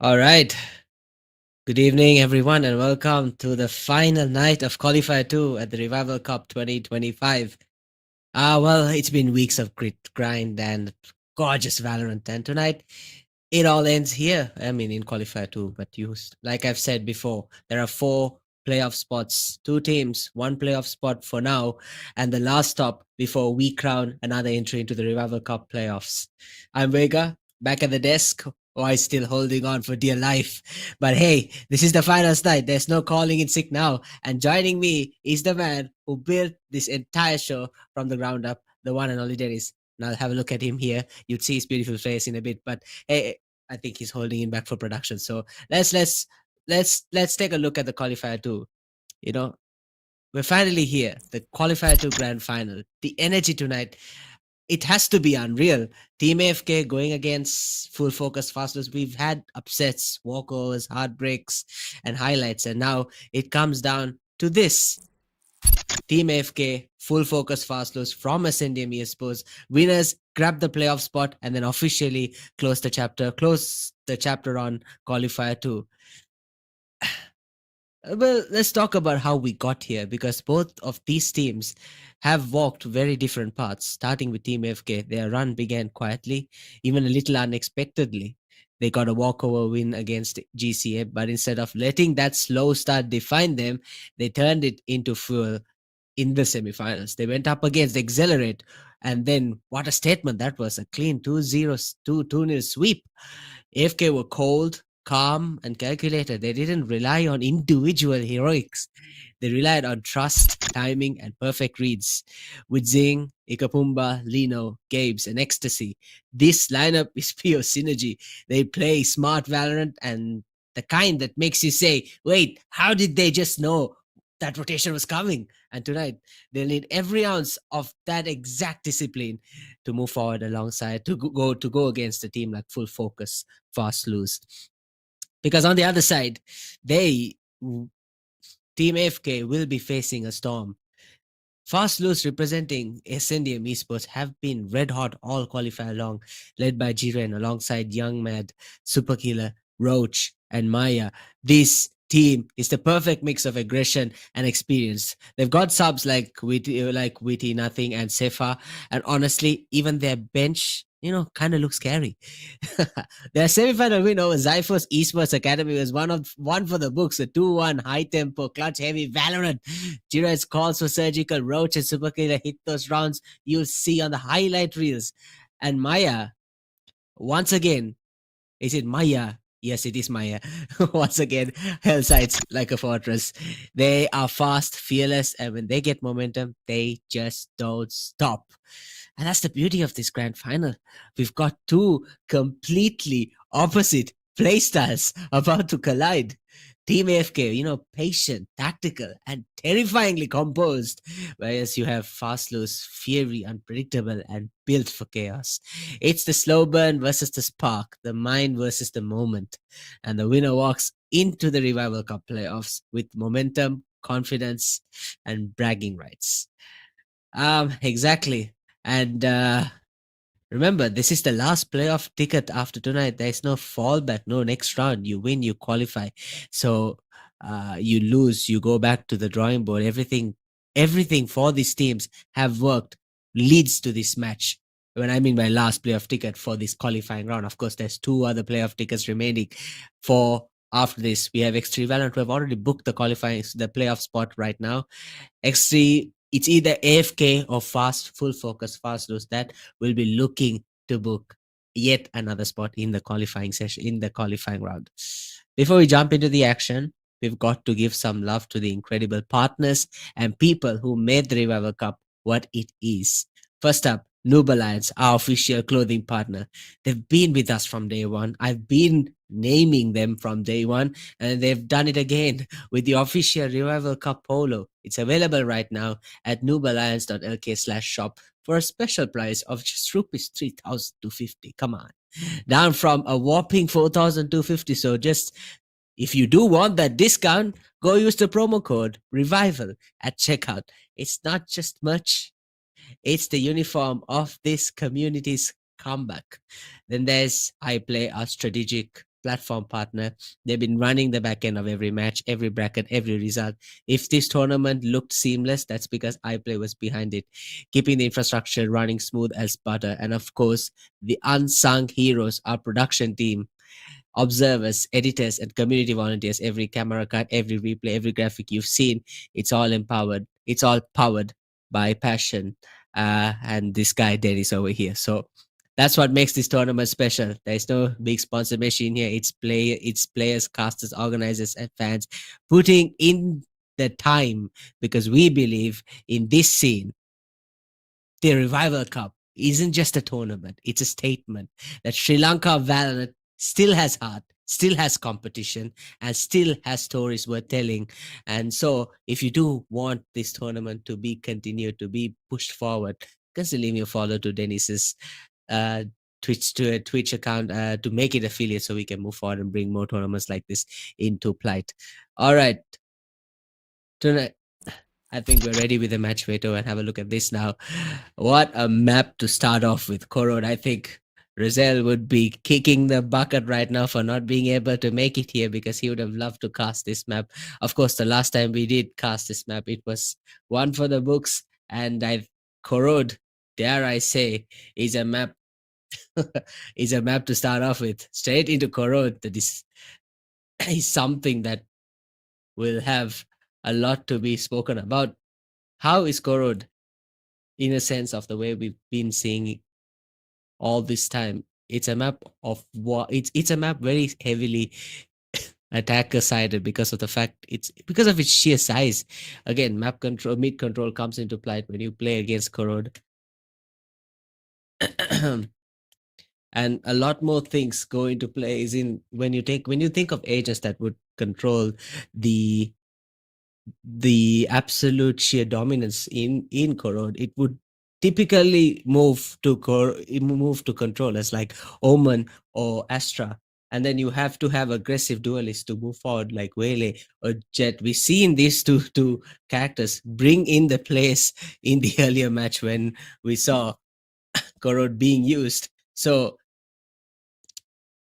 All right. Good evening, everyone, and welcome to the final night of Qualifier 2 at the Revival Cup 2025. Well, it's been weeks of grit, grind, and gorgeous Valorant. And tonight, it all ends here. I mean, in Qualifier 2. But like I've said before, there are four playoff spots, two teams, one playoff spot for now, and the last stop before we crown another entry into the Revival Cup playoffs. I'm Vega, back at the desk. Why still holding on for dear life? But hey, this is the finals night. There's no calling in sick now. And joining me is the man who built this entire show from the ground up, the one and only Dennis. Now have a look at him here. You'd see his beautiful face in a bit, but hey, I think he's holding it back for production. So let's take a look at the qualifier too. You know, we're finally here. The qualifier to grand final. The energy tonight, it has to be unreal. Team AFK going against full focus fastest. We've had upsets, walkovers, heartbreaks, and highlights, and now it comes down to this. Team AFK, full focus fast lose from SNDM esports. Winners grab the playoff spot and then officially close the chapter on qualifier 2. Well, let's talk about how we got here because both of these teams have walked very different paths. Starting with Team FK, their run began quietly, even a little unexpectedly. They got a walkover win against GCA, but instead of letting that slow start define them, they turned it into fuel in the semifinals. They went up against Accelerate, and then what a statement that was, a clean 2-0, 2-0 sweep. AFK were cold, calm, and calculated. They didn't rely on individual heroics. They relied on trust, timing, and perfect reads. With Zing, Ikapumba, Lino, Gabes, and Ecstasy, this lineup is pure synergy. They play smart Valorant and the kind that makes you say, wait, how did they just know that rotation was coming? And tonight, they'll need every ounce of that exact discipline to move forward alongside, to go against a team like Full Focus, Fast Lose. Because on the other side, they Team AFK will be facing a storm. Fast Loose representing SNDM esports have been red hot all qualifier long, led by Jiren alongside Young Mad, Superkiller, Roach, and Maya. This team is the perfect mix of aggression and experience. They've got subs like Witty Nothing and Sefa, and honestly, even their bench, kind of looks scary. Their semi-final win over Zyphos Esports Academy was one for the books, a 2-1 high tempo, clutch heavy Valorant. Jiren's calls for surgical, Roach and Superkiller hit those rounds you'll see on the highlight reels. And Maya, once again, is it Maya? Yes, it is Maya. Once again, hell sights like a fortress. They are fast, fearless, and when they get momentum, they just don't stop. And that's the beauty of this grand final. We've got two completely opposite playstyles about to collide. Team AFK, patient, tactical, and terrifyingly composed. Whereas you have Fast Loose, fiery, unpredictable, and built for chaos. It's the slow burn versus the spark, the mind versus the moment. And the winner walks into the Revival Cup playoffs with momentum, confidence, and bragging rights. Exactly. And remember, this is the last playoff ticket after tonight. There's no fallback, no next round. You win, you qualify. So you lose, you go back to the drawing board. Everything for these teams have worked leads to this match. When I mean by last playoff ticket for this qualifying round, of course, there's two other playoff tickets remaining for after this. We have X3 Valorant who have already booked the playoff spot right now. X3, it's either AFK or full focus, fast lose that will be looking to book yet another spot in the qualifying session, in the qualifying round. Before we jump into the action, we've got to give some love to the incredible partners and people who made the Revival Cup what it is. First up, Noob Alliance, our official clothing partner. They've been with us from day one. I've been naming them from day one, and they've done it again with the official Revival Cup polo. It's available right now at nooballiance.lk/shop for a special price of just rupees 3,250. Come on. Down from a whopping 4,250. So just if you do want that discount, go use the promo code REVIVAL at checkout. It's not just merch, it's the uniform of this community's comeback. Then there's IPLAY, our strategic platform partner. They've been running the back end of every match, every bracket, every result. If this tournament looked seamless, that's because iPlay was behind it, keeping the infrastructure running smooth as butter. And of course, the unsung heroes, our production team, observers, editors, and community volunteers. Every camera cut, every replay, every graphic you've seen, it's all empowered. It's all powered by passion. And this guy Dennis over here. So that's what makes this tournament special. There's no big sponsor machine here. It's players, casters, organizers, and fans putting in the time, because we believe in this scene. The Revival Cup isn't just a tournament, it's a statement that Sri Lanka Valorant still has heart, still has competition, and still has stories worth telling. And so, if you do want this tournament to be continued, to be pushed forward, consider leaving a follow to Dennis's uh, Twitch account to make it affiliate, so we can move forward and bring more tournaments like this into plight. All right, tonight I think we're ready with the match, Veto, and have a look at this now. What a map to start off with. Korod, I think Rizal would be kicking the bucket right now for not being able to make it here, because he would have loved to cast this map. Of course, the last time we did cast this map, it was one for the books, and Korod, dare I say, is a map is a map to start off with. Straight into Korod. That is something that will have a lot to be spoken about. How is Korod, in a sense of the way we've been seeing it all this time? It's a map of what it's a map very heavily attacker sided, because of the fact because of its sheer size. Again, map control, mid control comes into play when you play against Korod. And a lot more things go into play is in when you think of agents that would control the absolute sheer dominance in Korod. It would typically move to controllers like Omen or Astra, and then you have to have aggressive duelists to move forward like Wele or Jet. We've seen these two characters bring in the place in the earlier match when we saw Korod being used. So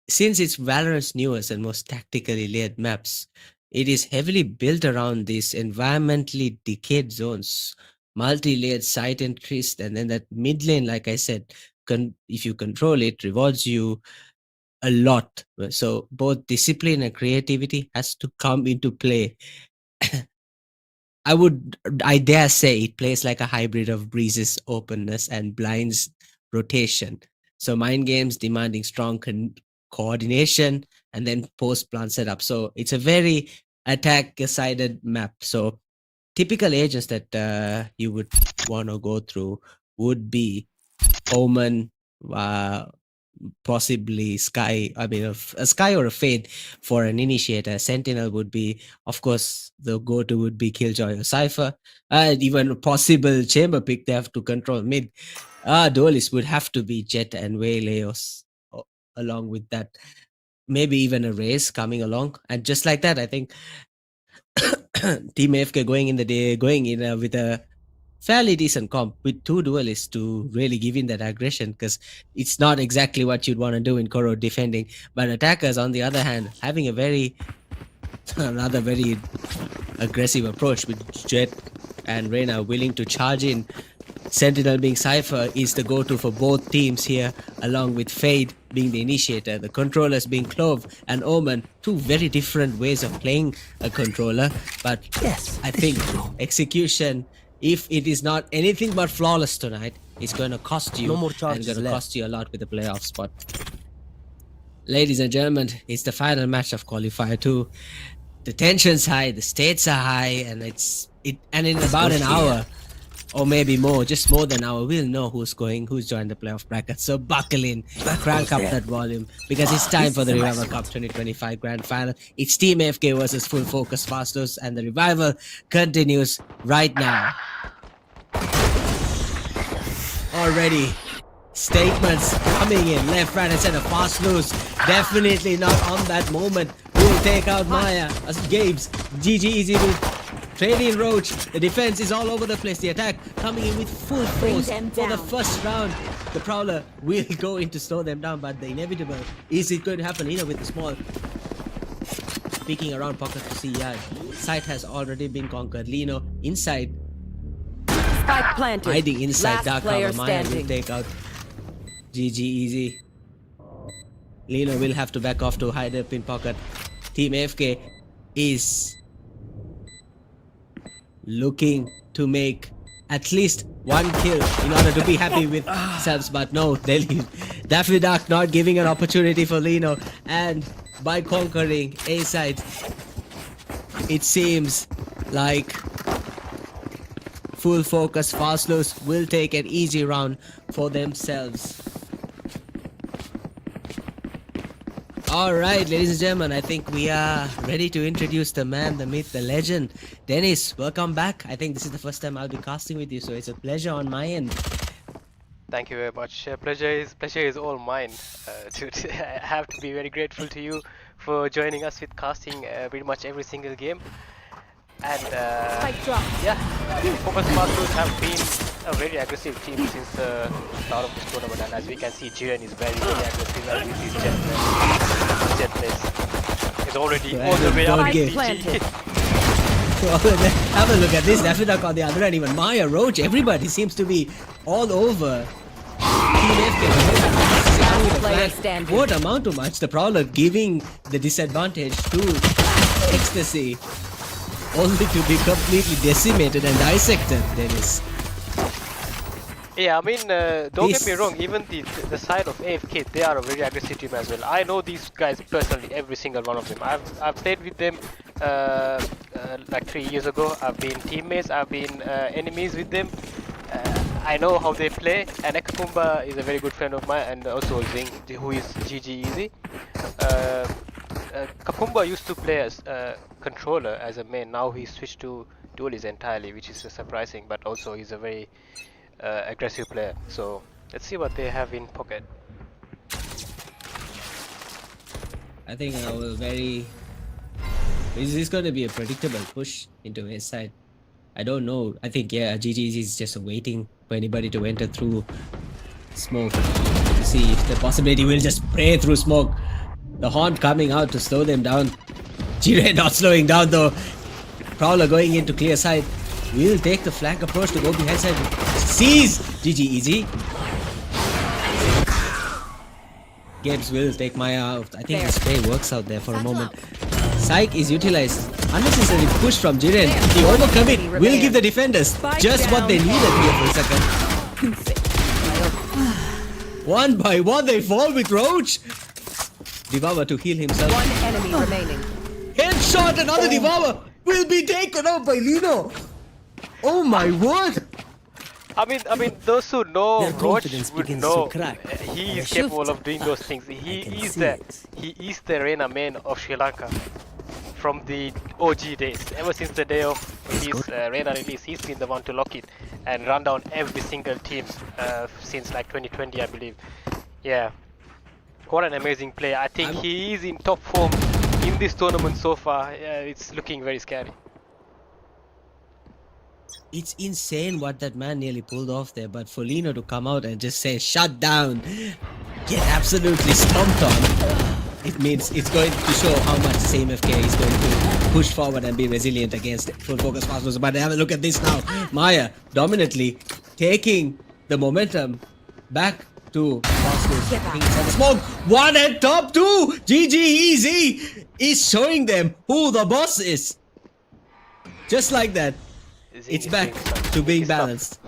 since it's Valorant's newest and most tactically layered maps, it is heavily built around these environmentally decayed zones, multi-layered site entries, and then that mid lane, like I said, if you control it, rewards you a lot. So both discipline and creativity has to come into play. I dare say it plays like a hybrid of Breeze's openness and Blind's rotation. So mind games demanding strong coordination and then post-plant setup. So it's a very attack-sided map. So typical agents that you would want to go through would be Omen, possibly Sky. I mean, a Sky or a Fade for an initiator. Sentinel would be, of course, the go-to would be Killjoy or Cypher. Even a possible chamber pick they have to control mid. Duelist would have to be Jet and Wele, or along with that, maybe even a Race coming along. And just like that, I think Team AFK going in with a fairly decent comp with two duelists to really give in that aggression, because it's not exactly what you'd want to do in Korod defending. But attackers, on the other hand, having another very aggressive approach with Jet and Reyna willing to charge in. Sentinel being Cypher is the go-to for both teams here, along with Fade being the initiator, the controllers being Clove and Omen. Two very different ways of playing a controller, but yes, I think execution, if it is not anything but flawless tonight, is going to cost you, and going to cost you a lot with the playoff spot. Ladies and gentlemen, it's the final match of Qualifier 2. The tension's high, the stakes are high, and in about an hour, or maybe more, just more than an hour, we'll know who's joined the playoff bracket. So buckle in, crank up that volume, because it's time for the Revival Cup 2025 Grand Final. It's Team AFK versus Full Focus Fastos, and the Revival continues right now. Already, statements coming in left, right, and center. Fast loose, definitely not on that moment. We'll take out Maya as Gabe's. GG Easy will Training Roach. The defense is all over the place. The attack coming in with full force them for the down. first round. The Prowler will go in to slow them down, but the inevitable is it going to happen, with the small peeking around pocket to see. Yeah, site has already been conquered. Lino inside, Spike planted. hiding inside Last dark player cover. Maya will standing. take out GG easy. Lino will have to back off to hide up in pocket. Team AFK is looking to make at least one kill in order to be happy with themselves, but no, Daffy Duck not giving an opportunity for Lino, and by conquering A side, it seems like full focus fast loose will take an easy round for themselves. Alright, ladies and gentlemen, I think we are ready to introduce the man, the myth, the legend. Dennis, welcome back. I think this is the first time I'll be casting with you, so it's a pleasure on my end. Thank you very much. Pleasure is all mine. I have to be very grateful to you for joining us with casting pretty much every single game. And Spike drop. yeah, Focus Masters have been a very aggressive team since the start of this tournament, and as we can see, Jiren is very aggressive and with his jet plays. He's already all the way up Spike in planted. PG. Have a look at this. Daffy Duck on the other end, even Maya, Roach, everybody seems to be all over. Team FK. Player standing. What amount to much? The Prowler giving the disadvantage to Ecstasy, only to be completely decimated and dissected, Dennis. Yeah, I mean, don't get me wrong, even the side of AFK, they are a very aggressive team as well. I know these guys personally, every single one of them. I've played with them like 3 years ago. I've been teammates, I've been enemies with them. I know how they play, and Ekakumba is a very good friend of mine, and also Zing, who is GG Easy. Kakumba used to play as controller as a main. Now he switched to duelist entirely, which is surprising, but also he's a very aggressive player. So let's see what they have in pocket. I think this is going to be a predictable push into his side. I don't know. I think, yeah, GG is just waiting for anybody to enter through smoke to see if the possibility will just spray through smoke. The Haunt coming out to slow them down. Jiren not slowing down though. Prowler going into clear side. Will take the flank approach to go behind side. Sees GG easy. Gibbs will take Maya out. I think the spray works out there for a moment. Psych is utilized. Unnecessary push from Jiren. The overcommit will give the defenders just what they needed here for a second. One by one they fall with Roach. Devour to heal himself. One enemy remaining. Headshot, another Devour will be taken out by Lino. Oh my word. I mean, those who know Their Roach confidence would begins know to crack. he is shift. capable of doing those things. He is the Reina main of Sri Lanka from the OG days. Ever since the day of his Reina release, he's been the one to lock it and run down every single team since like 2020, I believe. Yeah, what an amazing player. I think he is in top form in this tournament so far. It's looking very scary. It's insane what that man nearly pulled off there, but for Lino to come out and just say shut down, get absolutely stomped on, it means it's going to show how much same FK is going to push forward and be resilient against full focus fast. But have a look at this now. Maya dominantly taking the momentum back to fast. Smoke one and top two. GG Easy is showing them who the boss is. Just like that. It's back to being balanced.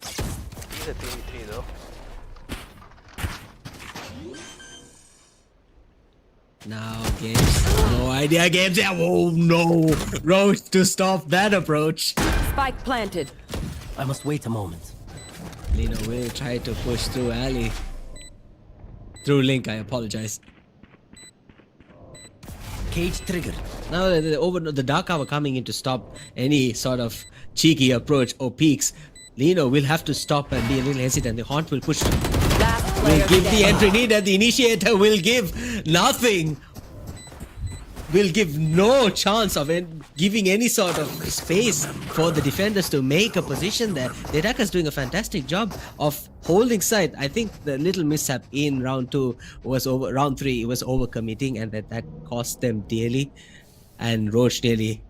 He's a 3v3 though. Now Games, no idea Games. Oh no, Roach to stop that approach. Spike planted. I must wait a moment. Lino will try to push through alley. Through Link, I apologize. Cage triggered. Now the dark cover coming in to stop any sort of cheeky approach or peeks. Lino will have to stop and be a little hesitant. The Haunt will push Last will player give the standing. entry needed. The initiator will give nothing. will give no chance of giving any sort of space for the defenders to make a position there. The attackers doing a fantastic job of holding side. I think the little mishap in round 2 was over. Round 3 it was overcommitting, and that cost them dearly. And Roach nearly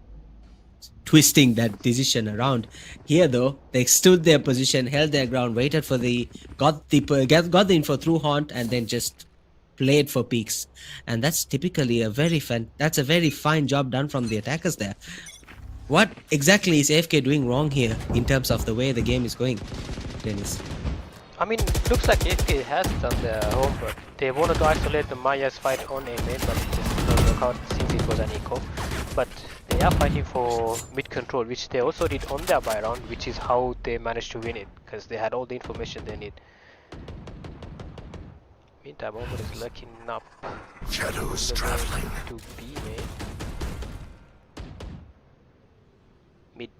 twisting that decision around. Here though, they stood their position, held their ground, waited for got the info through Haunt, and then just played for peaks. And that's typically a very fine job done from the attackers there. What exactly is AFK doing wrong here in terms of the way the game is going, Dennis? I mean, looks like AFK has done their homework. They wanted to isolate the Maya's fight on A main, but it just didn't work out since it was an eco. But they are fighting for mid control, which they also did on their buy round, which is how they managed to win it, because they had all the information they need. Meantime, Omar is lurking up. Shadows traveling. To B main. Mid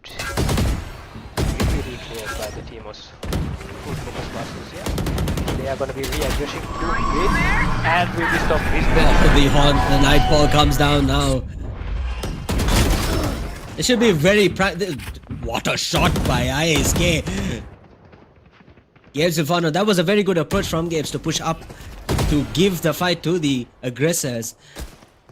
really cleared by the team was full focus passes, yeah. They are gonna be re-aggressing to mid and will be stopped. The Haunt, the Nightfall comes down now. It should be very what a shot by ISK. Gabe Silvano, that was a very good approach from Gabe to push up to give the fight to the aggressors,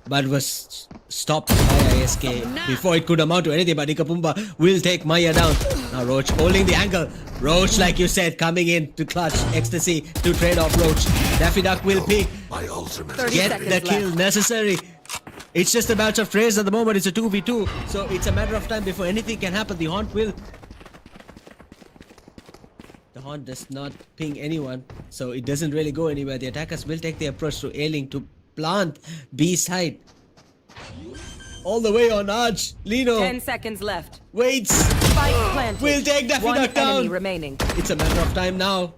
but was stopped by ISK before it could amount to anything. But Ikapumba will take Maya down. Now Roach holding the angle. Roach, like you said, coming in to clutch Ecstasy to trade off Roach. Daffy Duck will pick. My ultimate. Get the kill necessary. It's just a match of trades at the moment. It's a 2v2, so it's a matter of time before anything can happen. The Haunt will. The Haunt does not ping anyone, so it doesn't really go anywhere. The attackers will take the approach to A-Link to plant B side. All the way on Arch. Lino 10 seconds left. waits. Spike planted. We'll take Daffy One Duck enemy down. remaining. It's a matter of time now.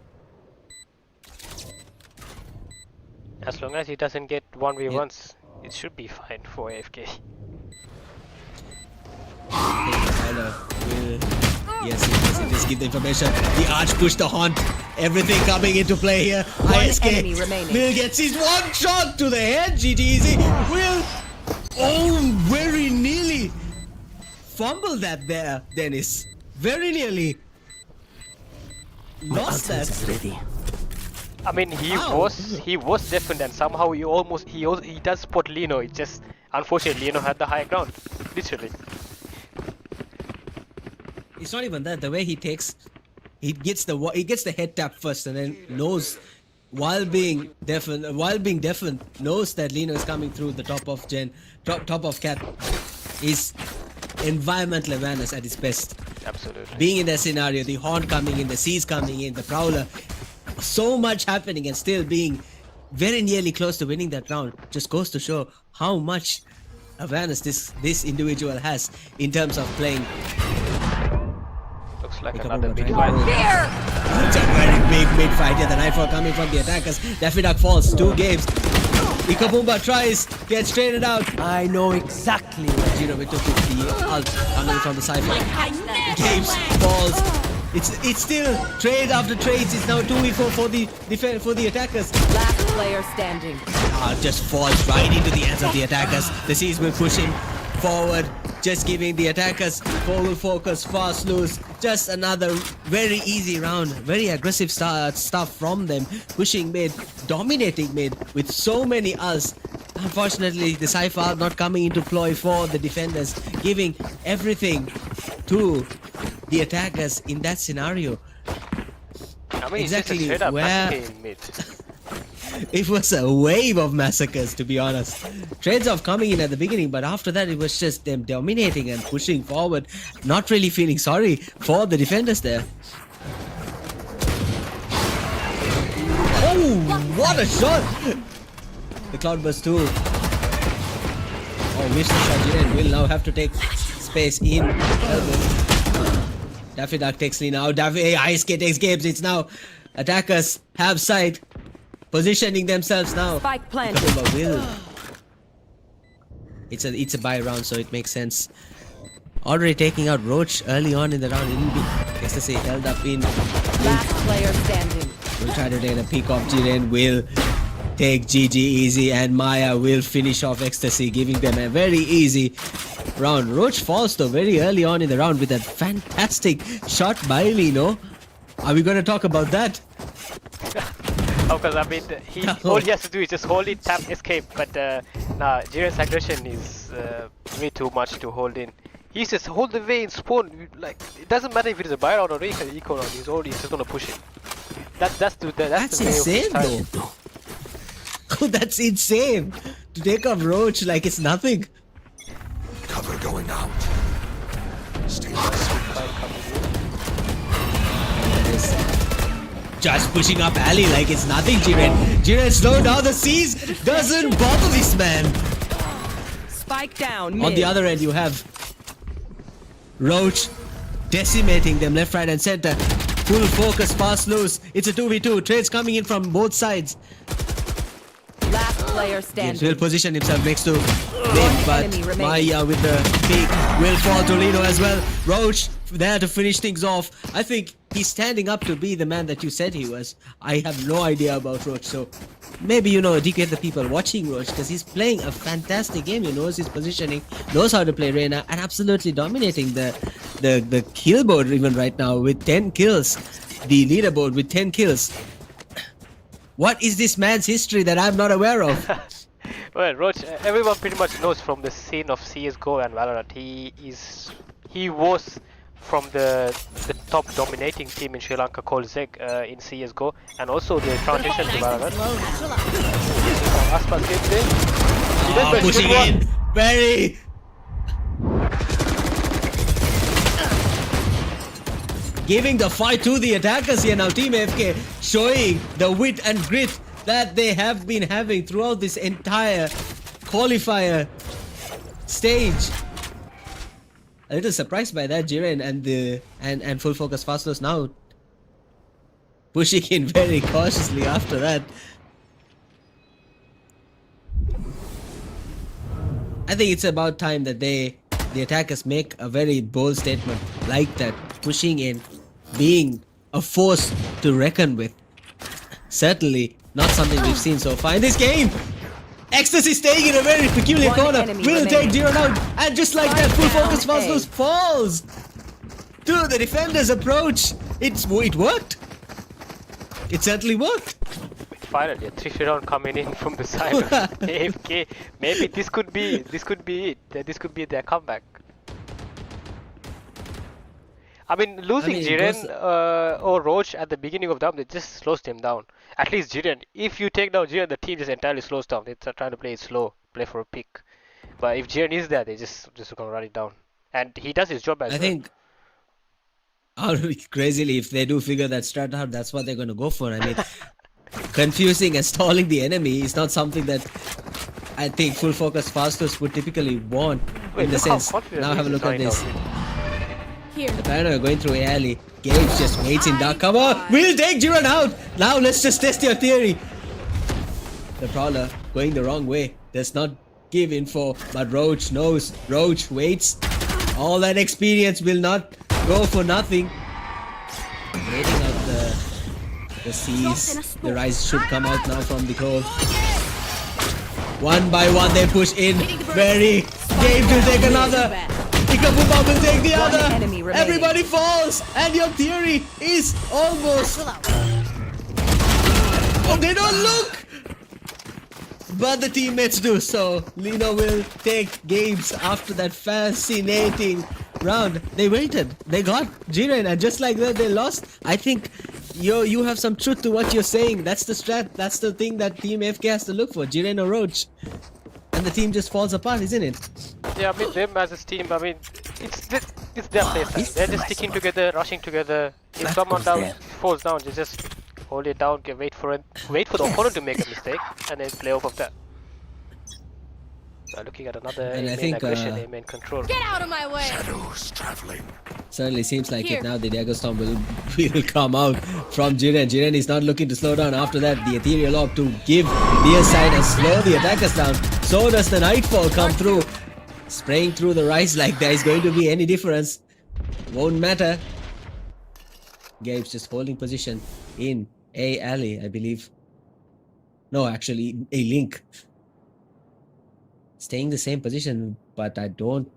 As long as he doesn't get 1v1s, it should be fine for AFK. Yes, he does give the information. The Arch pushed the Haunt. Everything coming into play here. enemy ISK remaining. will get seized. One shot to the head. GG Easy will. Oh, very nearly fumbled that there, Dennis. Very nearly My lost ultimate that. is ready. I mean, he was deafened, and somehow he does spot Lino. It just unfortunately Lino had the high ground, literally. It's not even that. The way he takes, he gets the head tap first, and then knows while being deafened, knows that Lino is coming through the top of top of Cat. Is environmental awareness at its best. Absolutely. Being in that scenario, the Haunt coming in, the Seas coming in, the Prowler, so much happening, and still being very nearly close to winning that round just goes to show how much awareness this individual has in terms of playing. Looks like Pick up another over big trying fight. to- It's a very big mid fight here. The Nightfall coming from the attackers. Daffy Duck falls. 2 games. Ikapumba tries, gets traded out. I know exactly where. Gino took the ult coming from the side. Games falls. It's still trade after trades. It's now 2v4 for the attackers. Last player standing. Just falls right into the hands of the attackers. The Seas will push him forward, just giving the attackers full focus, fast loose. Just another very easy round. Very aggressive stuff from them. Pushing mid, dominating mid with so many ults. Unfortunately, the Cypher not coming into ploy for the defenders, giving everything to the attackers in that scenario. I mean, Exactly it's just a straight up where- massacre in mid. It was a wave of massacres, to be honest. Trades off coming in at the beginning, but after that it was just them dominating and pushing forward, not really feeling sorry for the defenders there. Oh, what a shot! The Cloudburst too. Oh, missed the shot. Jiren will now have to take space in. Daffy Duck takes lead now. ISK takes games. It's now attackers have sight. Positioning themselves now. Spike planted. Kapumba will. It's a buy round, so it makes sense. Already taking out Roach early on in the round. Ecstasy held up in. Last player standing. Will try to take a peek off Jiren. Will take GG easy, and Maya will finish off Ecstasy, giving them a very easy round. Roach falls though very early on in the round with a fantastic shot by Lino. Are we going to talk about that? Oh, because I mean, all he has to do is just hold it, tap, escape. But nah, Jiren's aggression is way too much to hold in. He's just hold the way in spawn. Like, it doesn't matter if it is a buy round or eco round. He's just gonna push it. That's the insane though. Oh, that's insane. To take off Roach like it's nothing. Cover going out. Stay low. Just pushing up alley like it's nothing, Jiren. Jiren, slow down the seas. Doesn't bother this man. Spike down. On the other end, you have Roach decimating them left, right, and center. Full focus, fast loose. It's a 2v2. Trades coming in from both sides. Last player James standing. will position himself next to Lim, but enemy remaining. Maya with the peak will fall to Lino as well. Roach there to finish things off. I think he's standing up to be the man that you said he was. I have no idea about Roach, so maybe educate the people watching Roach, because he's playing a fantastic game. He knows his positioning, knows how to play Reyna, and absolutely dominating the kill board even right now with 10 kills. The leaderboard with 10 kills. What is this man's history that I'm not aware of? Well, Roach, everyone pretty much knows from the scene of CS:GO and Valorant. He was from the top dominating team in Sri Lanka called Zeg in CS:GO, and also the transition to Valorant. Aspas gameplay. Pushing in, very. Giving the fight to the attackers here now. Team AFK showing the wit and grit that they have been having throughout this entire qualifier stage. A little surprised by that, Jiren and full focus Fastos now pushing in very cautiously after that. I think it's about time that the attackers make a very bold statement like that, pushing in, being a force to reckon with. Certainly not something we've seen so far in this game. Ecstasy staying in a very peculiar One corner. enemy Will take remaining. Jiren out, and just like that, full focus down, Fastos A. falls to the defender's approach. It worked. It certainly worked. Finally, a 3 round coming in from the side of AFK. Maybe this could be it. This could be their comeback. I mean, losing Jiren or Roach at the beginning of the round, it just slows them down. At least Jiren. If you take down Jiren, the team just entirely slows down. They're trying to play it slow, play for a pick. But if Jiren is there, they just gonna run it down. And he does his job as well. I think crazily, if they do figure that strat out, that's what they're going to go for. I mean, confusing and stalling the enemy is not something that I think full focus Fastos would typically want. In the sense, now have a look at this. Here. The Paranoia going through a alley. Gage just waits in dark cover. We'll take Jiren out. Now let's just test your theory. The Prowler going the wrong way. Does not give info, but Roach knows. Roach waits. All that experience will not go for nothing. Waiting out the seas. The rise should come out now from the hole. One by one they push in. Very. Game to take another. Ikabuba will take the other. Enemy remaining. Everybody falls, and your theory is almost. Oh, they don't look. But the teammates do, so Lino will take games after that fascinating round. They waited, they got Jiren, and just like that they lost. I think you have some truth to what you're saying. That's the strat, that's the thing that Team AFK has to look for, Jiren or Roach. And the team just falls apart, isn't it? Yeah, I mean, them as a team, I mean, it's their playstyle. They're just sticking together, rushing together. If someone falls down, you just hold it down, wait for the opponent to make a mistake, and then play off of that. Looking at another main aggression, main control. Get out of my way! Shadows traveling. Certainly seems like it now. The Dagger Storm will come out from Jiren. Jiren is not looking to slow down after that. The Ethereal Orb to give near side and slow the attackers down. So does the Nightfall come through. Spraying through the Rise like there is going to be any difference. Won't matter. Gabe's just holding position in A alley, I believe. No, actually, a Link. Staying the same position, but I don't.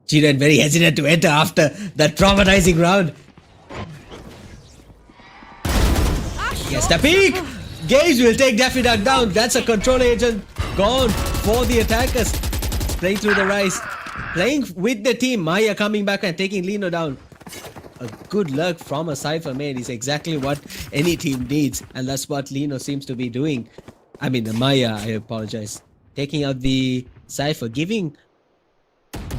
Jiren very hesitant to enter after that traumatizing round. Yes, the peak! Gage will take Daffy Duck down. That's a control agent gone for the attackers. Playing through the rise. Playing with the team. Maya coming back and taking Lino down. A good luck from a Cypher main is exactly what any team needs. And that's what Lino seems to be doing. I mean, Maya, I apologize. Taking out the Cypher. Giving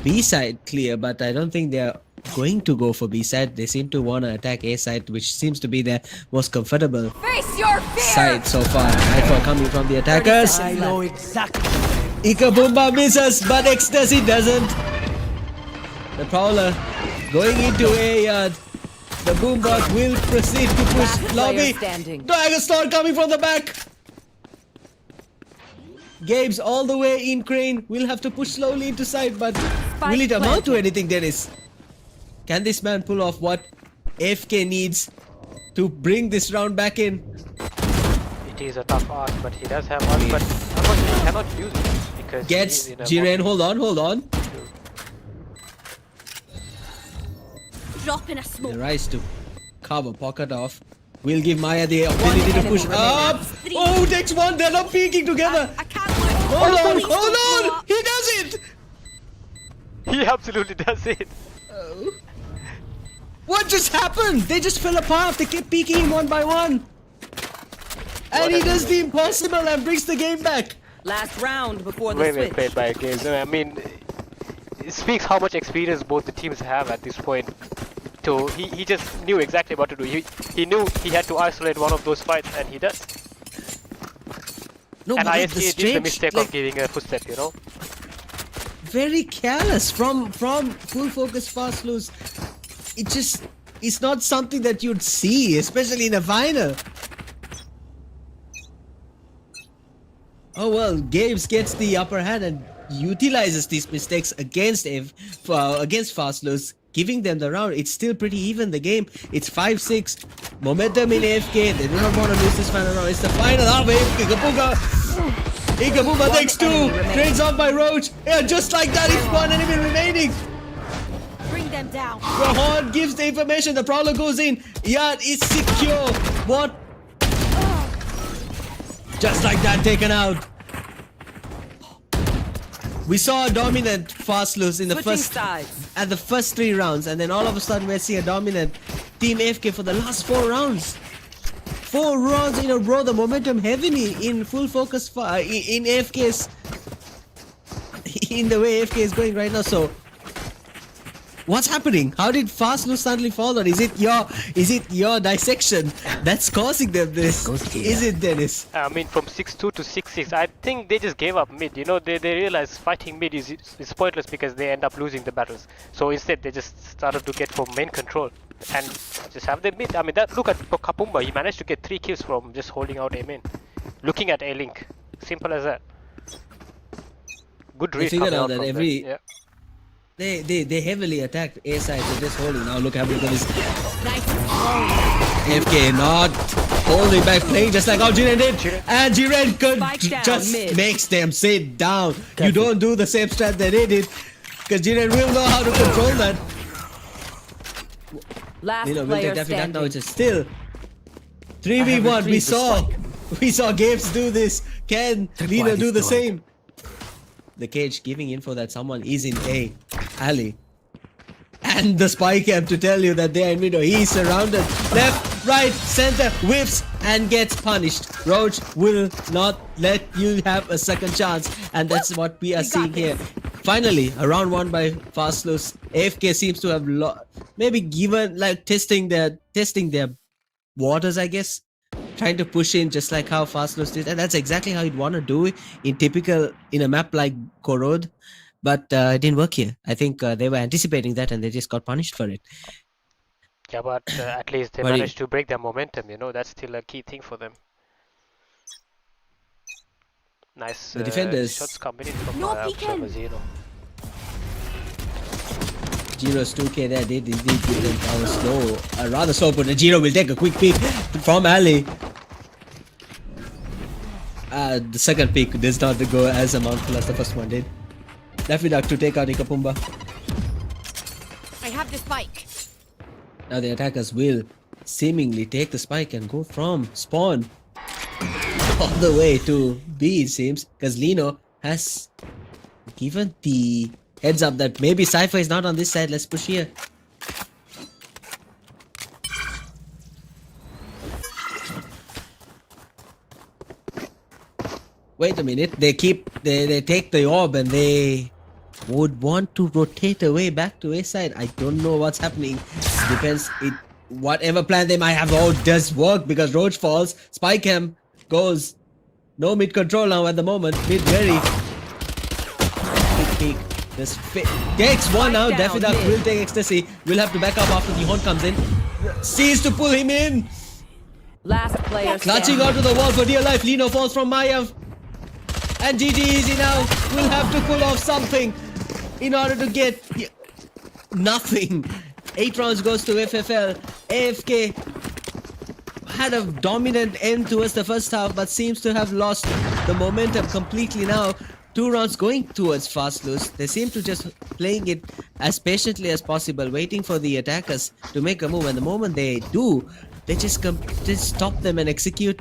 B side clear, but I don't think they're going to go for B side. They seem to want to attack A side, which seems to be their most comfortable Face your fear! side so far. Nightfall coming from the attackers. I know exactly. Ikabumba misses, but Ecstasy doesn't. The Prowler going into A yard. The Boombot will proceed to push Last player lobby. standing. Dragon Storm coming from the back. Gabe's all the way in crane. We'll have to push slowly into side, but will it amount to anything, Dennis? Can this man pull off what AFK needs to bring this round back in? It is a tough art, but he does have one, but unfortunately he cannot use it because Gets he is in a Jiren. Hold on. Drop in a smoke. The rise to cover pocket off. We'll give Maya the ability to push up. Oh, takes one. They're not peeking together. I can't look. Hold on. He does it. He absolutely does it. What just happened? They just fell apart. They kept peeking him one by one. And he does the impossible and brings the game back. Last round before the Very well switch. played by Gaze. I mean, it speaks how much experience both the teams have at this point. So he just knew exactly what to do. He knew he had to isolate one of those fights, and he does. No, And but the ISK did the strange, mistake like, of giving a footstep, you know. very careless from full focus fast loose. It just it's not something that you'd see, especially in a final. Oh well, Games gets the upper hand and utilizes these mistakes against fast loose, giving them the round. It's still pretty even, the game. It's 5-6. Momentum in AFK. They do not want to lose this final round. It's the final half. Ikabuga takes two. Trades off by Roach. Yeah, just like that, it's one enemy remaining. Bring them down. Rahon gives the information. The Prowler goes in. Yard is secure. What? Just like that, taken out. We saw a dominant fast loose in the Switching first sides. at the first 3 rounds, and then all of a sudden we're seeing a dominant Team AFK for the last 4 rounds. 4 rounds in a row. The momentum heavily in full focus in AFK's in the way AFK is going right now. So what's happening? How did fast loose suddenly fall on? Is it your dissection that's causing them this? Is it, Dennis? I mean, from 6-2 to 6-6, I think they just gave up mid. You know, they realized fighting mid is pointless because they end up losing the battles. So instead, they just started to get for main control and just have the mid. I mean, look at Kapumba. He managed to get 3 kills from just holding out A main. Looking at A Link. Simple as that. Good read. They figured coming out that from every... them. Yeah. They heavily attacked A side. They're just holding. Now look how big this Nice. AFK not holding back, playing just like how Jiren did. And Jiren Spike down, just mid. makes them sit down. You don't do the same strat that they did, because Jiren will know how to control that. Last We'll player take that standing. now. It's still 3v1. We saw Games do this. Can Lino do the same? The cage giving info that someone is in A alley. And the spy cam to tell you that they are in window. He is surrounded. Left, right, center, whiffs and gets punished. Roach will not let you have a second chance. And that's what we are seeing here. Finally, a round won by Fast Loose. AFK seems to have maybe given, like, testing their waters, I guess. Trying to push in just like how Fast Loose did, and that's exactly how you'd want to do it in a map like Korod, but it didn't work here. I think they were anticipating that and they just got punished for it. Yeah, but at least they managed to break their momentum, you know, that's still a key thing for them. Nice The defenders. shots coming in from No peeking. Zeno. Giro's 2k there did give them power slow, rather slow, but Giro will take a quick peek from Ali. The second pick does not go as amountful as the first one did. Daffy Duck to take out Ikapumba. I have the spike. Now the attackers will seemingly take the spike and go from spawn all the way to B, it seems, because Lino has given the heads up that maybe Cypher is not on this side. Let's push here. Wait a minute. They take the orb and they would want to rotate away back to A side. I don't know what's happening. Depends. Whatever plan they might have does work because Roach falls. Spycam goes. No mid control now at the moment. Mid very. Peek. Just takes one out. Daffy Duck will take ecstasy. Will have to back up after the horn comes in. Sees to pull him in. Last player Clutching onto the wall for dear life. Lino falls from Maya. And GG Easy now will have to pull off something in order to get nothing. 8 rounds goes to FFL. AFK had a dominant end towards the first half but seems to have lost the momentum completely now. 2 rounds going towards fast loose. They seem to just playing it as patiently as possible, waiting for the attackers to make a move, and the moment they do, they just stop them and execute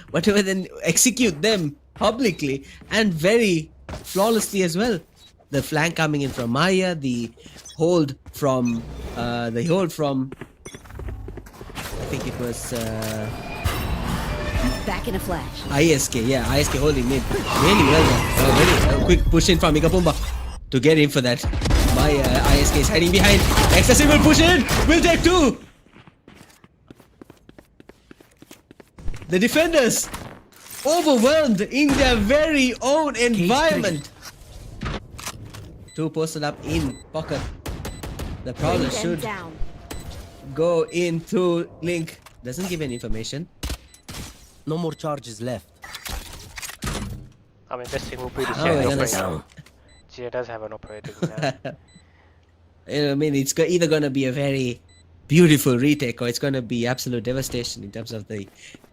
whatever, then execute them publicly and very flawlessly as well. The flank coming in from Maya, the hold from I think it was Back in a flash. ISK, yeah, ISK holding mid really well there. Very quick push in from Ikapumba to get in for that. Maya, ISK is heading behind. Excessive will push in, will take 2. The defenders overwhelmed in their very own environment. 2 posted up in pocket. The prowler should go into Link. Doesn't give any information. No more charges left. I mean, best thing would be to Oh, share we're an gonna operator. Gia does have an operator. Yeah. I mean, it's either gonna be a very beautiful retake or it's gonna be absolute devastation in terms of the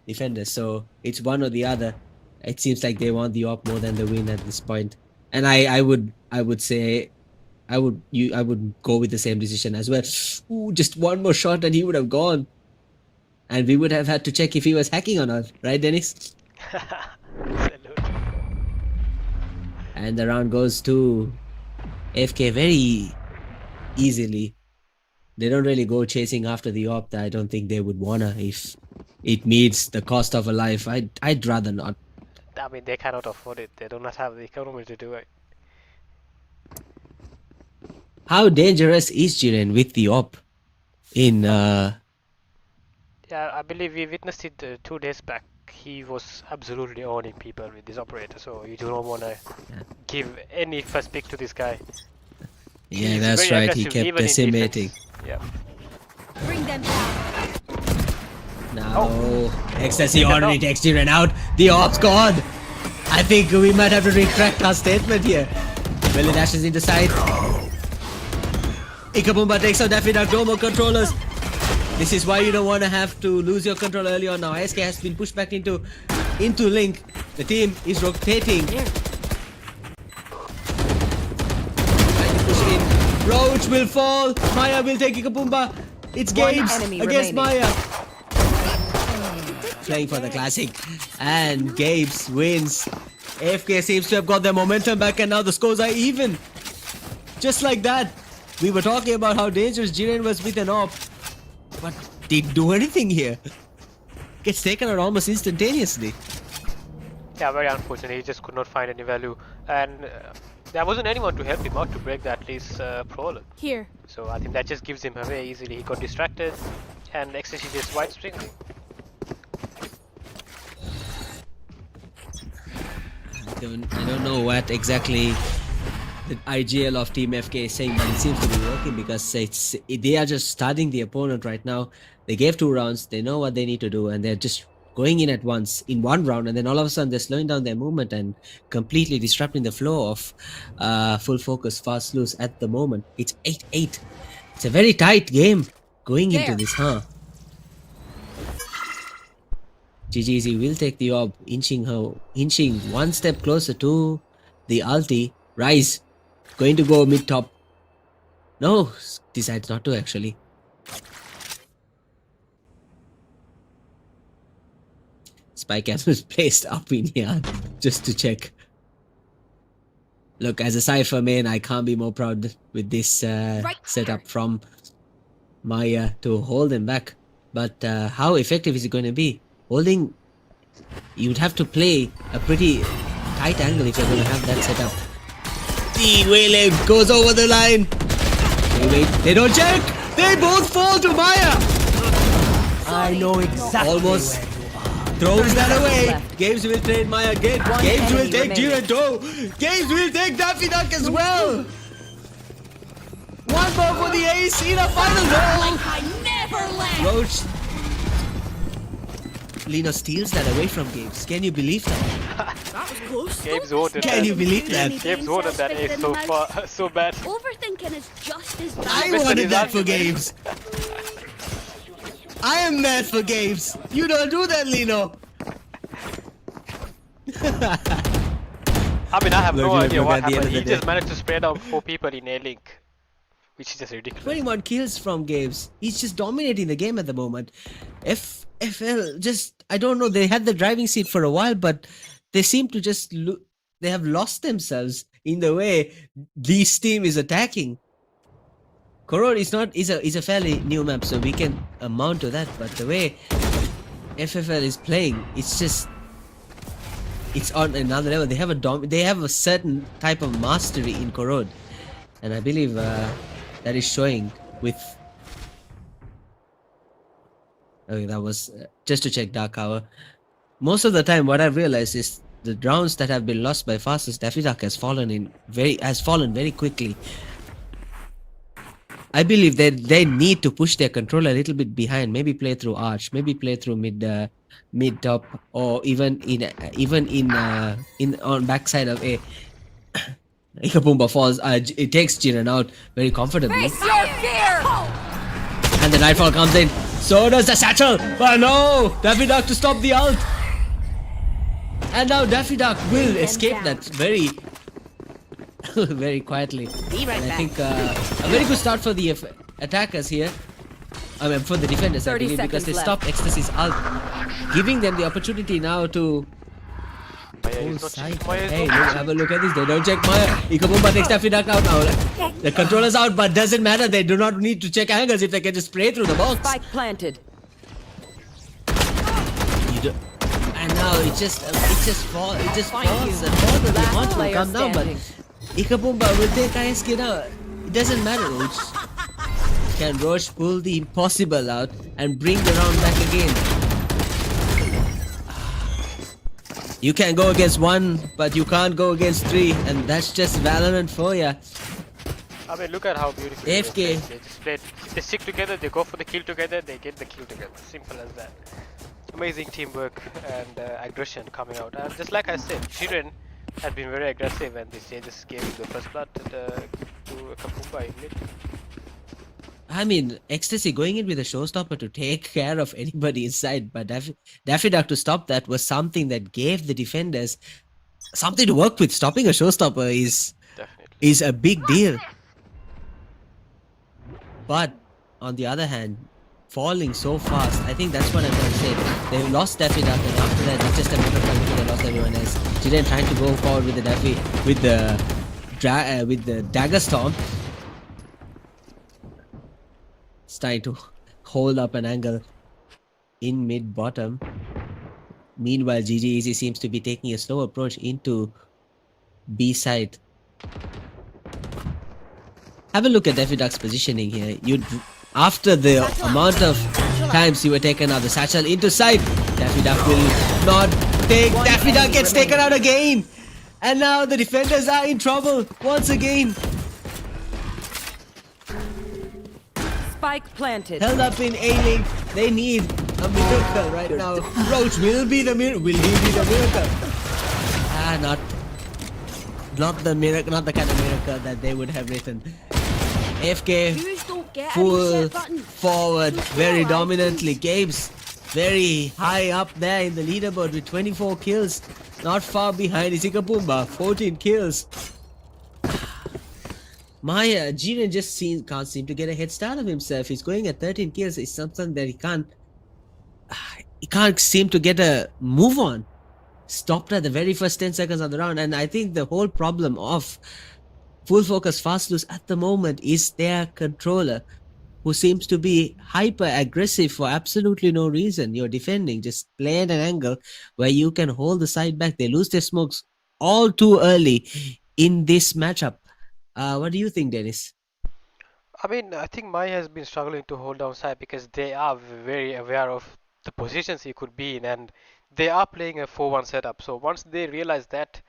defenders. So it's one or the other. It seems like they want the op more than the win at this point. And I would say I would go with the same decision as well. Ooh, just one more shot and he would have gone. And we would have had to check if he was hacking or not, right, Dennis? Salute. And the round goes to AFK very easily. They don't really go chasing after the op. I don't think they would wanna if it meets the cost of a life. I'd rather not. I mean, they cannot afford it. They do not have the economy to do it. How dangerous is Jiren with the op in Yeah, I believe we witnessed it 2 days back. He was absolutely owning people with this operator, so you do not want to give any first pick to this guy. Yeah, He's that's very right. He aggressive kept even in decimating. defense. Yeah. Bring them down. Now, Ecstasy already takes Jiren out. The op's gone. I think we might have to retract our statement here. Well, it dashes into side. Ikapumba takes out Daffy Duck. No more controllers. This is why you don't want to have to lose your control early on now. ISK has been pushed back into Link. The team is rotating. Trying to push in. Roach will fall. Maya will take Ikapumba. It's Games against Maya. Playing for the classic. And Gabes wins. AFK seems to have got their momentum back and now the scores are even. Just like that. We were talking about how dangerous Jiren was with an op. But didn't do anything here. Gets taken out almost instantaneously. Yeah, very unfortunate. He just could not find any value. And there wasn't anyone to help him out to break that least prowler. Here. So I think that just gives him away easily. He got distracted and Ecstasy just white stringed him. I don't know what exactly the IGL of Team FK is saying, but it seems to be working because they are just studying the opponent right now. They gave 2 rounds, they know what they need to do, and they're just going in at once in 1 round, and then all of a sudden they're slowing down their movement and completely disrupting the flow of full focus fast loose at the moment. It's 8-8. It's a very tight game going into this, huh? GGZ will take the orb, inching one step closer to the ulti. Rise, going to go mid top. No, decides not to actually. Spike has was placed up in here just to check. Look, as a Cypher main, I can't be more proud with this setup from Maya to hold him back. But how effective is it going to be? Holding, you'd have to play a pretty tight angle if you're going to have that setup. The Waylay goes over the line. Wait, they don't check. They both fall to Maya. I know exactly. Almost where you are. throws that away. left. Games will trade Maya again. Games will enemy take remaining. Giro. Games will take Daffy Duck as well. One more for the ace in a final goal. I never left. Roach. Lino steals that away from Games. Can you believe that? That was close. Games voted Can that. you believe that? Games voted that ace so far, so bad. Overthinking is just as bad. I Mr. wanted that for Disaster. Games. I am mad for Games. You don't do that, Lino. I mean, I have no Look, idea look, what at the end happened. of the He day. just managed to spray down 4 people in A-Link, which is just ridiculous. 21 kills from Games. He's just dominating the game at the moment. FL just, I don't know, they had the driving seat for a while, but they seem to just they have lost themselves in the way this team is attacking. Koror is a fairly new map, so we can amount to that, but the way FFL is playing, it's on another level. They have a certain type of mastery in Korod, and I believe that is showing with. Okay, that was just to check Dark Hour. Most of the time, what I've realized is the rounds that have been lost by fastest Daffy Duck has fallen very quickly. I believe that they need to push their control a little bit behind. Maybe play through arch. Maybe play through mid top, or even in on backside of a. Ikapumba falls. It takes Jiren out very comfortably, Face your fear. and the Nightfall comes in. So does the satchel. But no, Daffy Duck to stop the ult. And now Daffy Duck will escape that very very quietly. Be right And I back. think a very good start for the attackers here. I mean, for the defenders, I 30 believe, because they seconds stopped Ecstasy's ult, giving them the opportunity now to Maya hold is not side. cheating. Maya is Hey, not look, have a look at this. They don't check Maya. Ikapumba takes Daffy Duck out now. The controller's out, but doesn't matter. They do not need to check angles if they can just spray through the box. Spike planted. And now it just falls and falls and they Last want to player come down, but standing. Ikapumba will take ISK now. It doesn't matter, Roach. Can Roach pull the impossible out and bring the round back again? You can go against 1, but you can't go against 3, and that's just Valorant for ya. I mean, look at how beautiful AFK. they just played. They stick together, they go for the kill together, they get the kill together. Simple as that. Amazing teamwork and aggression coming out. And just like I said, Jiren had been very aggressive, and they just gave the first blood to Kapumba in mid. I mean, Ecstasy going in with a showstopper to take care of anybody inside, but Daffy Duck to stop that was something that gave the defenders something to work with. Stopping a showstopper Definitely. is a big deal. But on the other hand, falling so fast, I think that's what I'm trying to say. They lost Daffy Duck, and after that, it's just a matter of time before they lost everyone else. Jiren trying to go forward with the Daffy, with the Dagger Storm. It's trying to hold up an angle in mid bottom. Meanwhile, GGEZ seems to be taking a slow approach into B side. Have a look at Daffy Duck's positioning here. After the amount of times you were taken out, the satchel into side, Daffy Duck will not take. Daffy Duck gets taken out again, and now the defenders are in trouble once again. Spike planted. Held up in A-Link. They need a miracle right now. Roach will be the miracle. Will he be the miracle? Not the miracle, not the kind of miracle that they would have written. AFK Views don't get a full reset button. forward very dominantly. Games very high up there in the leaderboard with 24 kills. Not far behind is Ikapumba, 14 kills. Maya, Jiren just can't seem to get a head start of himself. He's going at 13 kills. It's something that he can't seem to get a move on. Stopped at the very first 10 seconds of the round. And I think the whole problem of Full Focus Fast Loose at the moment is their controller, who seems to be hyper aggressive for absolutely no reason. You're defending, just play at an angle where you can hold the side back. They lose their smokes all too early in this matchup. What do you think, Dennis? I mean, I think Mai has been struggling to hold down side because they are very aware of the positions he could be in, and they are playing a 4-1 setup. So once they realize that,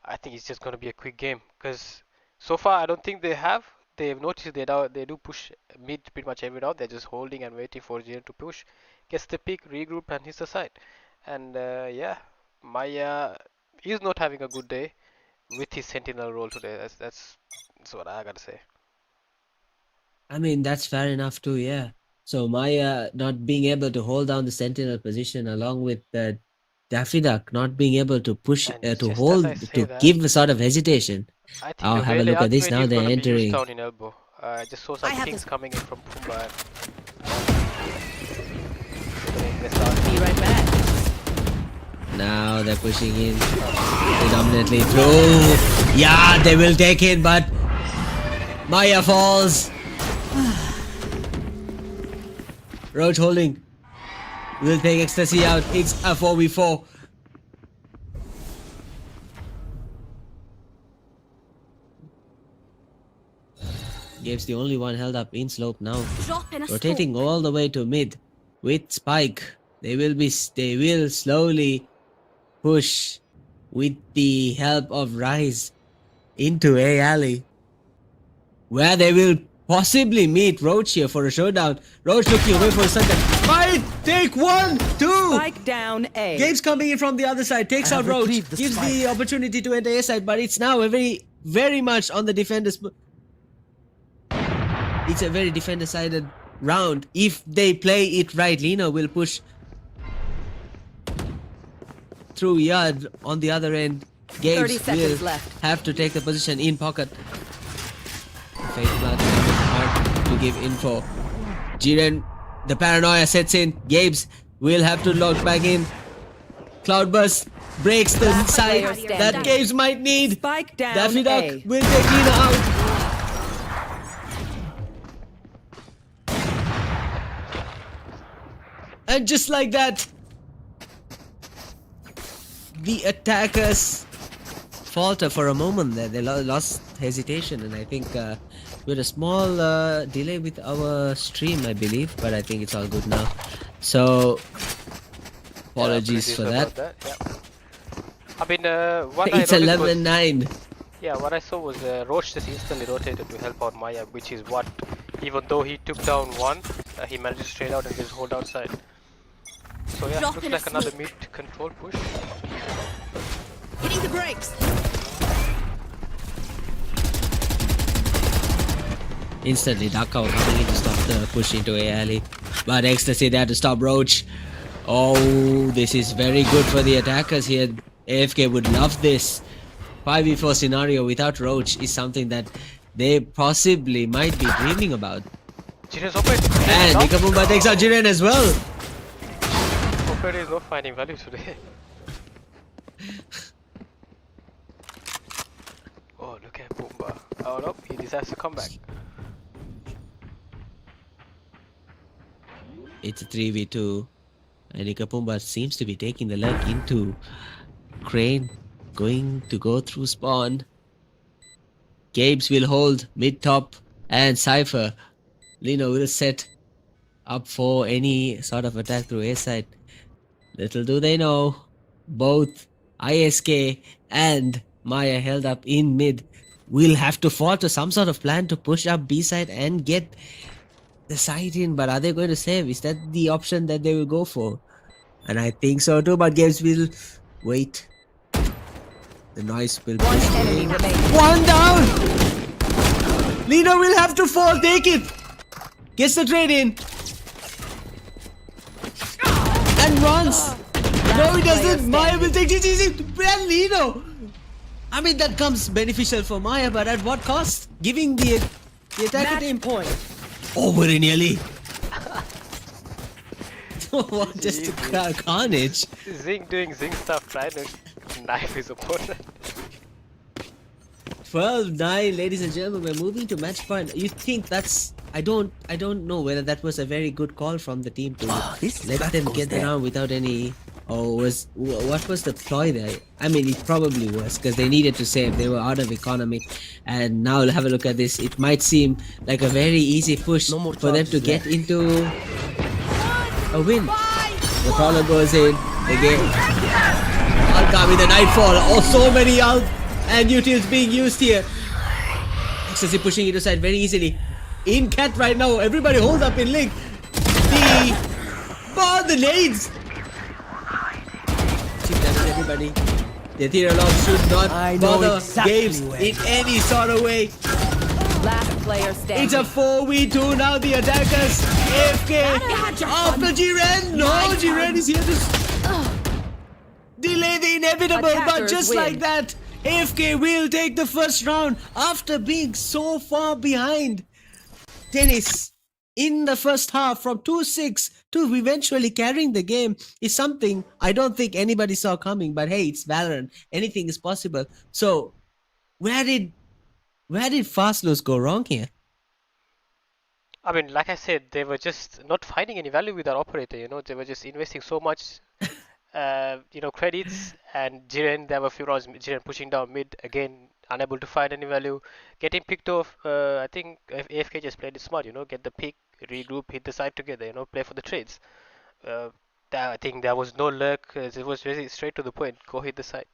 I think it's just going to be a quick game. Because so far, I don't think they've noticed they do push mid pretty much every round. They're just holding and waiting for Jiren to push, gets the pick, regroup, and hits the side. And yeah, Maya is not having a good day with his sentinel role today. That's what I gotta say. I mean, that's fair enough too, yeah. So Maya not being able to hold down the sentinel position, along with Daffy Duck not being able to push, And to just as hold, I say to that, give a sort of hesitation. I think I'll the have a Vele look at this ultimate now. is They're gonna be used entering. down in elbow. I just saw some pings coming in from Pumba. Be right back. Now they're pushing in predominantly through. Yeah, they will take it, but Maya falls. Roach holding. Will take Ecstasy out. It's a 4v4. Gabe's the only one held up in slope now. Drop in a Rotating all the way to mid with Spike. They will slowly push with the help of Rise into A alley, where they will possibly meet Roach here for a showdown. Roach looking away for a second. Might take 1, 2. Spike down A. Gabe's coming in from the other side, takes out Roach, gives the opportunity to enter A side, but it's now a very much on the defenders. It's a very defender-sided round. If they play it right, Lino will push through yard on the other end. 30 Games seconds will left. have to take the position in pocket. Fate Blood hard to give info. Jiren, the paranoia sets in. Gabes will have to log back in. Cloudburst breaks the Last side player that standing. Gabes might need. Spike down Daffy Duck A. will take Lina out. And just like that, the attackers falter for a moment there. They lost hesitation, and I think we had a small delay with our stream, I believe, but I think it's all good now. So, apologies for that. Yeah. I mean, what It's I noticed was, 11-9. yeah, what I saw was Roach just instantly rotated to help out Maya, which is what, even though he took down one, he managed to straight out and just hold outside. So yeah, Drop looks in a like another smoke. mid control push. Hitting the brakes. Instantly, Dakao coming in to stop the push into A alley. But Ecstasy there to stop Roach. Oh, this is very good for the attackers here. AFK would love this. 5v4 scenario without Roach is something that they possibly might be dreaming about. Jiren's open. And Nikapumba takes out Jiren as well. Operator is not finding value today. Oh, look at Pumba. Oh no, he decides to come back. It's a 3v2. And Nikapumba seems to be taking the lurk into Crane. Going to go through spawn. Gabes will hold mid-top. And Cypher. Lino will set up for any sort of attack through A side. Little do they know, both ISK and Maya held up in mid will have to fall to some sort of plan to push up B side and get the side in. But are they going to save? Is that the option that they will go for? And I think so too, but Games will wait. The noise will One push enemy in. remaining. One down! Lino will have to fall, take it! Gets the trade in. and runs. No, he doesn't. Maya standing. will take it easy. Brandino. I mean, that comes beneficial for Maya, but at what cost? Giving the attacker Match team point. over nearly. What just a carnage. Zing doing Zing stuff, trying to knife his opponent. 12-9, ladies and gentlemen, we're moving to match point. You think that's... I don't know whether that was a very good call from the team to let them get around without any... Or what was the ploy there? I mean, it probably was because they needed to save. They were out of economy. And now have a look at this. It might seem like a very easy push for them to get into a win. The problem goes in again. Lanka with the Nightfall. Oh, so many out and utils being used here. Ecstasy pushing it aside very easily. In cat right now. Everybody hold up in link. The nades. Everybody. The Ethereal Lord should not bother games in any sort of way. Last player standing. It's a 4v2 now. The attackers AFK after Jiren. No, Jiren is here to delay the inevitable, but Attackers just win. like that, AFK will take the first round after being so far behind. Tennis in the first half from 2-6 to eventually carrying the game is something I don't think anybody saw coming. But hey, it's Valorant. Anything is possible. So where did Fast Lose go wrong here? I mean, like I said, they were just not finding any value with their operator, you know. They were just investing so much, credits, and Jiren, there were a few rounds, Jiren pushing down mid, again, unable to find any value. Getting picked off, I think AFK just played it smart, you know, get the pick, regroup, hit the side together, you know, play for the trades. I think there was no lurk, it was very straight to the point, go hit the side.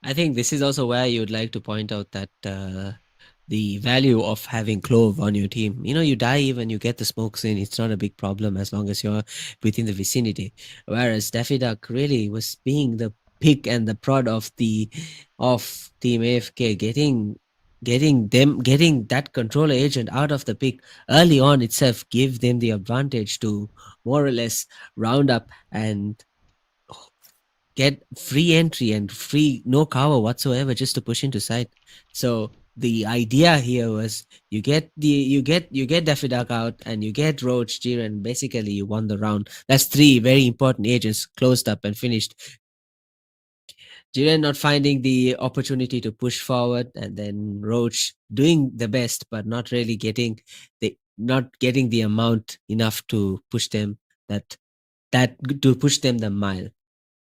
I think this is also where you would like to point out that the value of having Clove on your team. You know, you die even you get the smokes in. It's not a big problem as long as you're within the vicinity. Whereas Daffy Duck really was being the pick and the prod of Team AFK, getting that controller agent out of the pick early on itself, give them the advantage to more or less round up and get free entry and free no cover whatsoever just to push into side. So the idea here was you get Daffy Duck out and you get Roach, Jiren. Basically, you won the round. That's 3 very important agents closed up and finished. Jiren not finding the opportunity to push forward, and then Roach doing the best but not really getting the amount enough to push them the mile.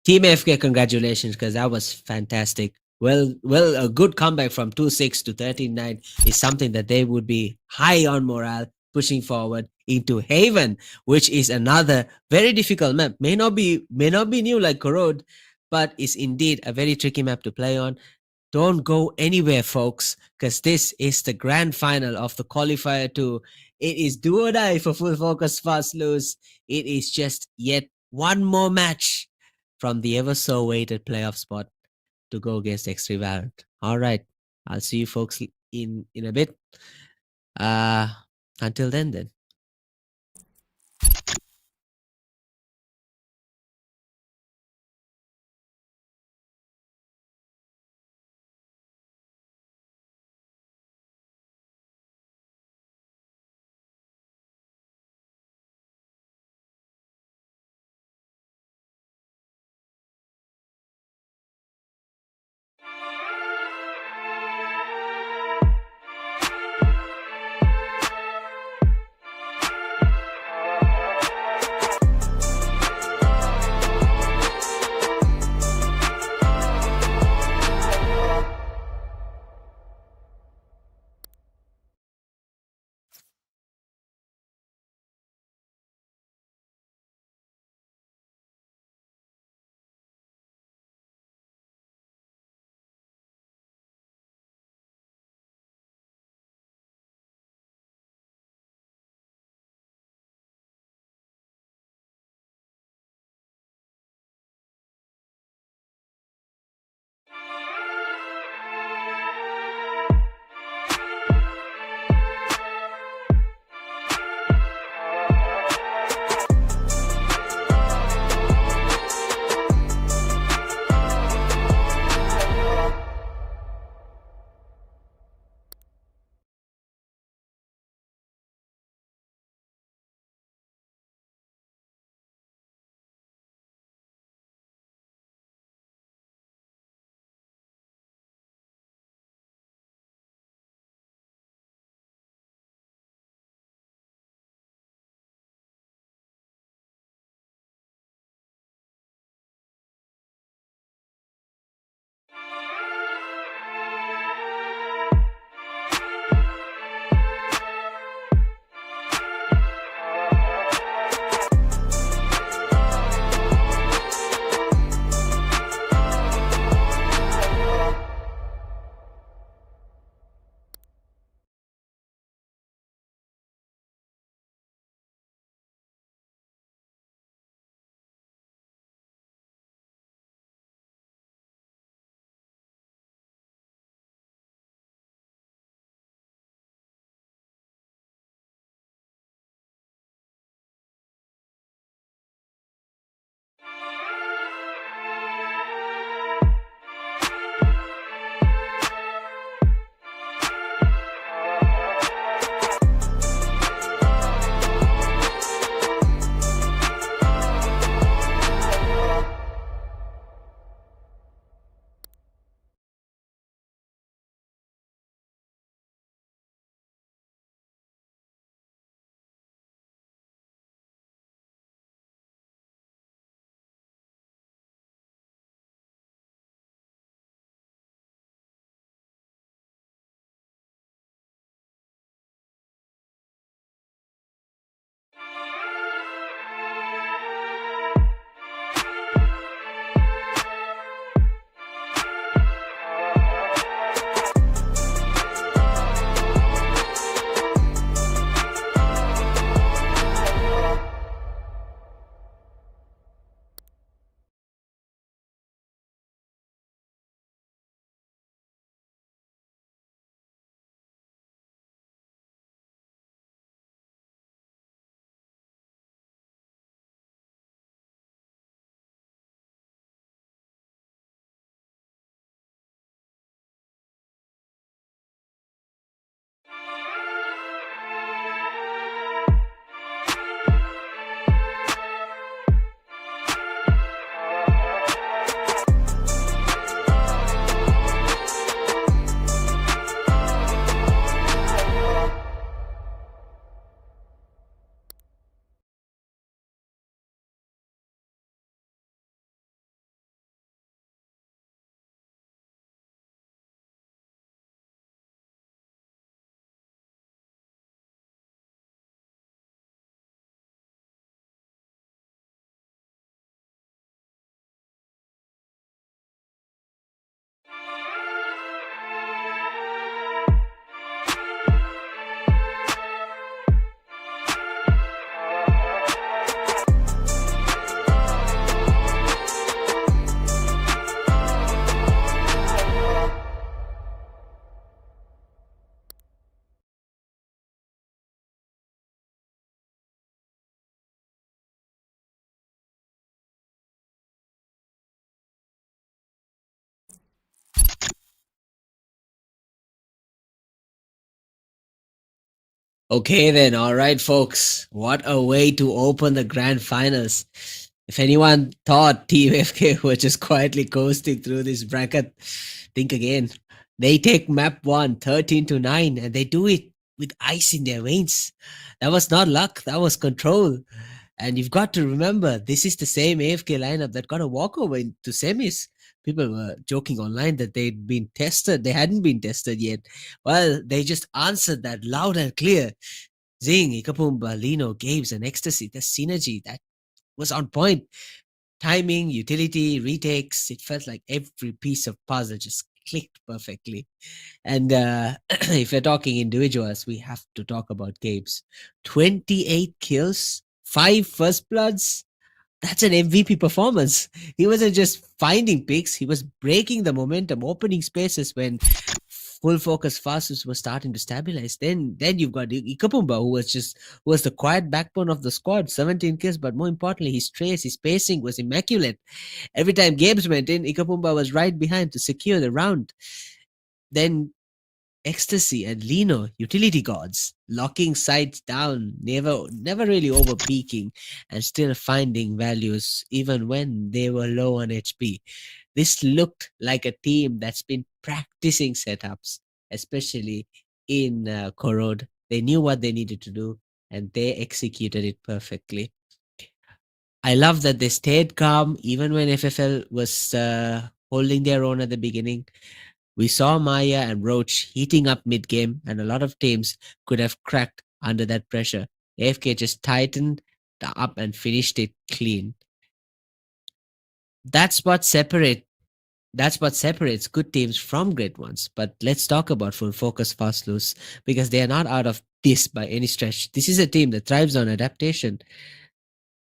Team AFK, congratulations, because that was fantastic. Well, a good comeback from 2-6 to 13-9 is something that they would be high on morale, pushing forward into Haven, which is another very difficult map. May not be new like Corrode, but is indeed a very tricky map to play on. Don't go anywhere, folks, because this is the grand final of the qualifier 2. It is do or die for Full Focus Fast Lose. It is just yet one more match from the ever so awaited playoff spot to go against X3 Valorant. All right. I'll see you folks in a bit. Until then. Okay then, alright folks. What a way to open the grand finals. If anyone thought Team FK were just quietly coasting through this bracket, think again. They take map 1 13-9 and they do it with ice in their veins. That was not luck, that was control. And you've got to remember, this is the same AFK lineup that got a walkover into semis. People were joking online that they'd been tested. They hadn't been tested yet. Well, they just answered that loud and clear. Zing, Ikapumba, Lino, Games, and Ecstasy. The synergy that was on point. Timing, utility, retakes. It felt like every piece of puzzle just clicked perfectly. And if we're talking individuals, we have to talk about Games. 28 kills, 5 first bloods. That's an MVP performance. He wasn't just finding picks, he was breaking the momentum, opening spaces when full focus fastest was starting to stabilize. Then you've got Ikapumba, who was the quiet backbone of the squad, 17 kills, but more importantly, his trace, his pacing was immaculate. Every time games went in, Ikapumba was right behind to secure the round. Then Ecstasy and Lino, utility gods, locking sides down, never really over peaking, and still finding values even when they were low on HP. This looked like a team that's been practicing setups, especially in Korod. They knew what they needed to do, and they executed it perfectly. I love that they stayed calm even when FFL was holding their own at the beginning. We saw Maya and Roach heating up mid-game, and a lot of teams could have cracked under that pressure. AFK just tightened up and finished it clean. That's what separates good teams from great ones. But let's talk about Full Focus Fast Loose, because they are not out of this by any stretch. This is a team that thrives on adaptation.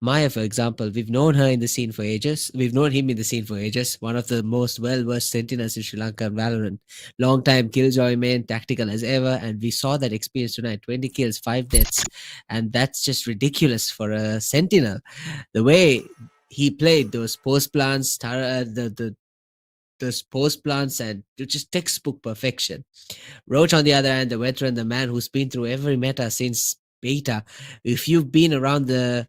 Maya, for example, we've known her in the scene for ages. We've known him in the scene for ages. One of the most well-versed sentinels in Sri Lanka and Valorant. Long-time killjoy main, tactical as ever, and we saw that experience tonight. 20 kills, 5 deaths, and that's just ridiculous for a sentinel. The way he played those post plants, those post plants, and just textbook perfection. Roach, on the other hand, the veteran, the man who's been through every meta since beta. If you've been around the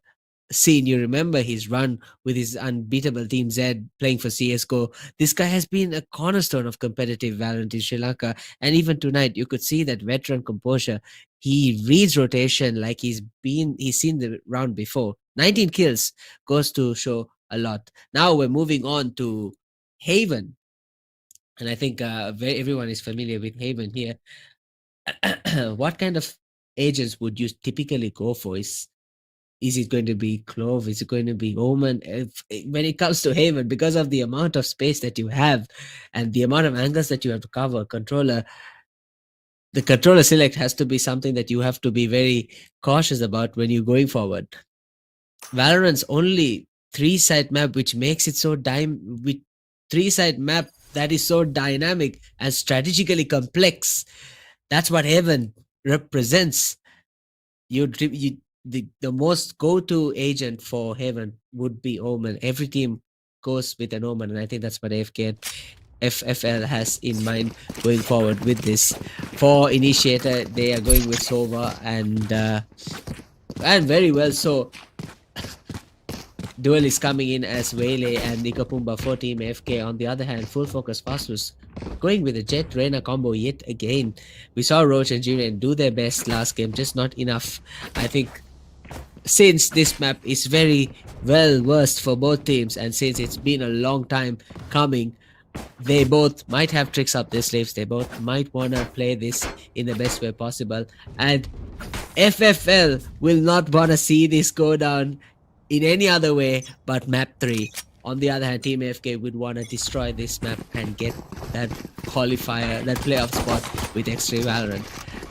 scene, you remember his run with his unbeatable Team Z playing for CSGO. This guy has been a cornerstone of competitive Valorant in Sri Lanka, and even tonight you could see that veteran composure. He reads rotation like he's seen the round before. 19 kills goes to show a lot. Now we're moving on to Haven, and I think everyone is familiar with Haven here. What kind of agents would you typically go for? Is it going to be Clove? Is it going to be Omen? When it comes to Haven, because of the amount of space that you have and the amount of angles that you have to cover, the controller select has to be something that you have to be very cautious about when you're going forward. Valorant's only 3-side map, which makes it so with 3-side map that is so dynamic and strategically complex. That's what Haven represents. The most go-to agent for Haven would be Omen. Every team goes with an Omen, and I think that's what AFK and FFL has in mind going forward with this. For Initiator, they are going with Sova, and very well so. Duel is coming in as Wele and Nikapumba for Team AFK. On the other hand, Full Focus Fastus going with a Jet Reyna combo yet again. We saw Roach and Jiren do their best last game, just not enough. I think since this map is very well versed for both teams, and since it's been a long time coming, they both might have tricks up their sleeves. They both might want to play this in the best way possible, and FFL will not want to see this go down in any other way but map 3. On the other hand, Team AFK would want to destroy this map and get that qualifier, that playoff spot with Extreme Valorant.